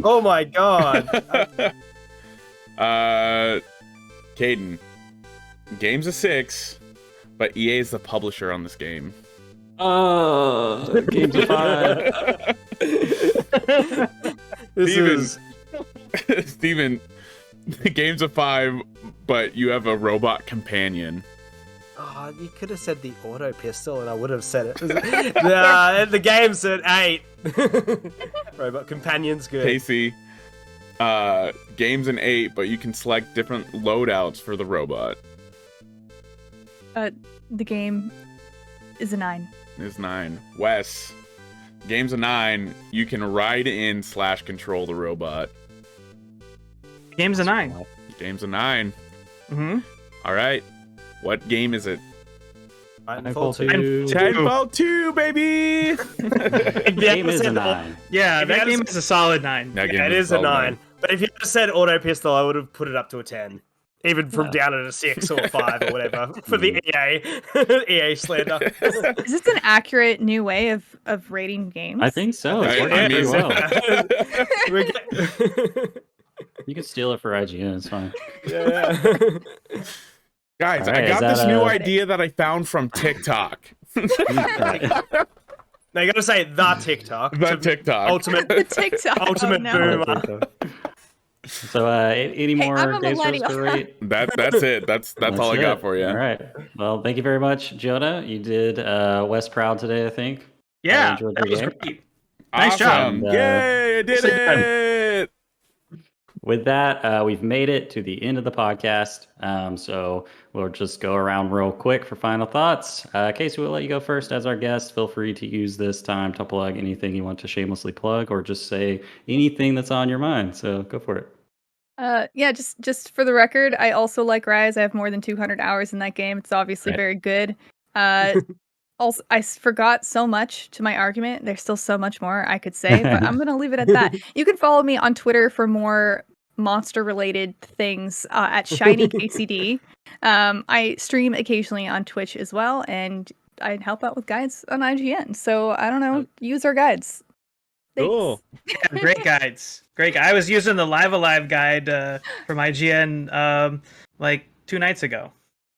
Oh my god. Kaedhen. Game's a 6, but EA is the publisher on this game. Game's a 5. Steven, the game's a 5, but you have a robot companion. Oh, you could have said the auto pistol and I would have said it. Nah, the game's an 8. Robot companion's good. Casey, game's an 8, but you can select different loadouts for the robot. The game is a 9. Is 9. Wes, game's a 9. You can ride in / control the robot. Game's a 9. Game's a 9. Mm-hmm. All right. What game is it? Titanfall 2. Titanfall 2, baby! Game is a 9. Yeah, If that you game had- is a solid 9. That game Yeah, it is a 9. But if you just said auto pistol, I would have put it up to a 10. Even from down at a 6 or 5 or whatever for the EA slander. Is this an accurate new way of rating games? I think so. It's I- working I pretty mean- well. We get- You can steal it for IGN. It's fine. yeah. Guys, All right, I got is that this new a- idea that I found from TikTok. Now you gotta say the TikTok. The TikTok. Ultimate the TikTok. ultimate no. boomer. So, any more I'm a games for us millennial. to rate? That's it. That's all I got it. for you. All right. Well, thank you very much, Jonah. You did Wes proud today, I think. Yeah, enjoyed that your was game. great. Nice job. Awesome. job. Yay, I did Sit down. it! With that, we've made it to the end of the podcast. So we'll just go around real quick for final thoughts. Casey, we'll let you go first as our guest. Feel free to use this time to plug anything you want to shamelessly plug or just say anything that's on your mind. So go for it. Yeah, just for the record, I also like Rise. I have more than 200 hours in that game. It's obviously Right. very good. Also, I forgot so much to my argument. There's still so much more I could say, but I'm going to leave it at that. You can follow me on Twitter for more monster-related things at ShinyKCD. I stream occasionally on Twitch as well, and I help out with guides on IGN. So, I don't know, use our guides. Thanks. Cool. Yeah, great guides. Great. I was using the Live Alive guide from IGN like 2 nights ago.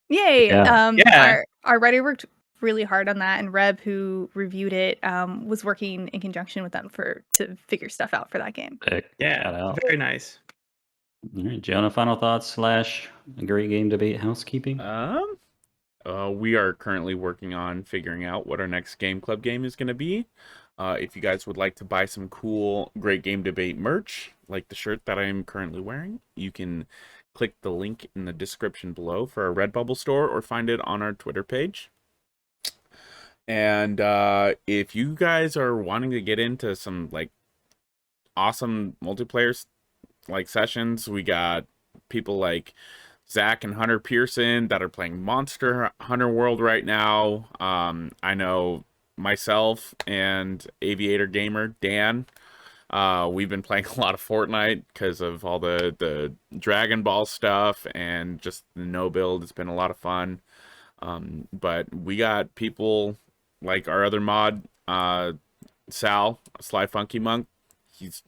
Yay! Yeah. Yeah. Our writer worked really hard on that, and Reb, who reviewed it, was working in conjunction with them to figure stuff out for that game. Shout Yeah, out. very nice. All right, Jonah, final thoughts / great game debate housekeeping. We are currently working on figuring out what our next game club game is going to be. If you guys would like to buy some cool Great Game Debate merch, like the shirt that I am currently wearing, you can click the link in the description below for our Redbubble store or find it on our Twitter page. And if you guys are wanting to get into some like awesome multiplayer like sessions, we got people like Zach and Hunter Pearson that are playing Monster Hunter World right now. I know myself and Aviator Gamer Dan, we've been playing a lot of Fortnite because of all the Dragon Ball stuff and just the no build. It's been a lot of fun. But we got people like our other mod, Sal, Sly Funky Monk. He's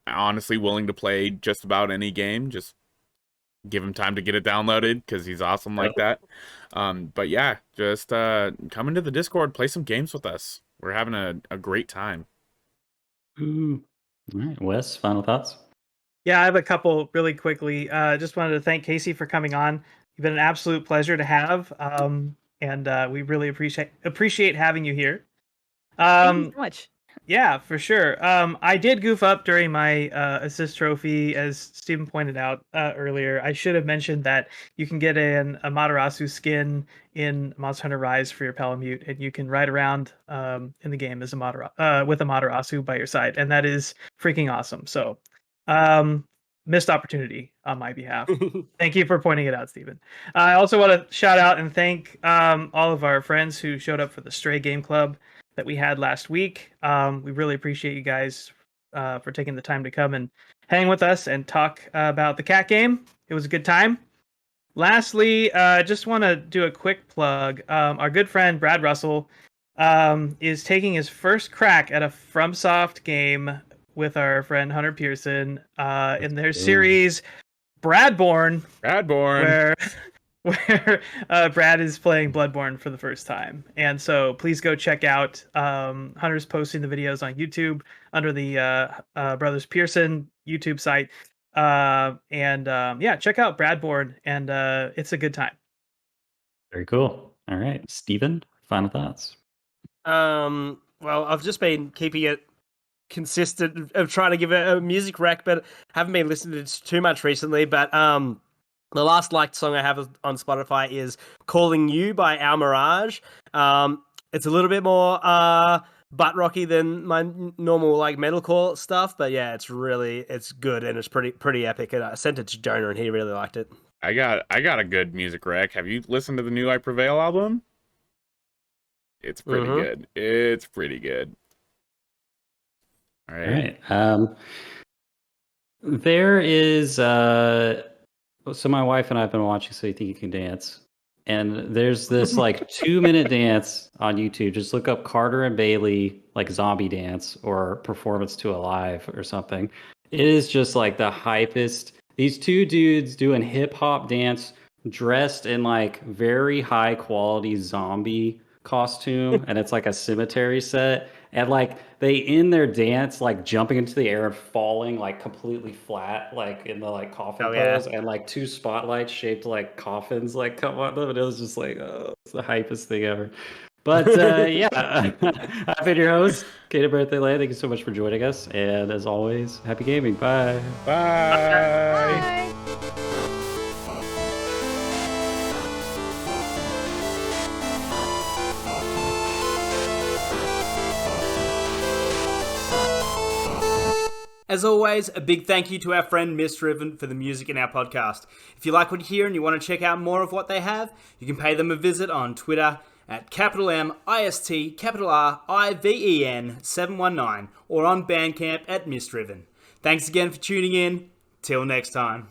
honestly willing to play just about any game. Just give him time to get it downloaded because he's awesome like that. But yeah, just come into the Discord, play some games with us. We're having a great time. Ooh. All right, Wes, final thoughts? Yeah, I have a couple really quickly. Just wanted to thank Casey for coming on. You've been an absolute pleasure to have, and we really appreciate having you here. Thank you so much. Yeah, for sure. I did goof up during my assist trophy, as Stephen pointed out earlier. I should have mentioned that you can get a Amaterasu skin in Monster Hunter Rise for your Palamute, and you can ride around in the game as with Amaterasu by your side, and that is freaking awesome. So, missed opportunity on my behalf. Thank you for pointing it out, Stephen. I also want to shout out and thank all of our friends who showed up for the Stray Game Club that we had last week. We really appreciate you guys for taking the time to come and hang with us and talk about the cat game. It was a good time. Lastly, just want to do a quick plug. Our good friend Brad Russell is taking his first crack at a FromSoft game with our friend Hunter Pearson in their series Bradborn, where Brad is playing Bloodborne for the first time. And so please go check out Hunter's posting the videos on YouTube under the Brothers Pearson YouTube site. Check out Bradborn, and it's a good time. Very cool. All right, Steven, final thoughts. Well, I've just been keeping it consistent of trying to give it a music rec, but haven't been listening to too much recently. But the last liked song I have on Spotify is "Calling You" by Our Mirage. It's a little bit more butt rocky than my normal like metalcore stuff, but yeah, it's good and it's pretty epic. And I sent it to Jonah and he really liked it. I got a good music rec. Have you listened to the new I Prevail album? It's pretty good. It's pretty good. All right. There is so my wife and I have been watching So You Think You Can Dance, and there's this like 2-minute dance on YouTube. Just look up Carter and Bailey like zombie dance or performance to Alive or something. It is just like the hypest. These two dudes doing hip hop dance dressed in like very high quality zombie costume, and it's like a cemetery set, and like they end their dance like jumping into the air and falling like completely flat like in the like coffin pose, and like 2 spotlights shaped like coffins like come on them, and it was just like, oh, it's the hypest thing ever. But yeah, I've been your host, Kaedhen Birthday Lane. Thank you so much for joining us, and as always, happy gaming. Bye. Bye. As always, a big thank you to our friend Misdriven for the music in our podcast. If you like what you hear and you want to check out more of what they have, you can pay them a visit on Twitter at MISTRIVEN 719 or on Bandcamp at Misdriven. Thanks again for tuning in. Till next time.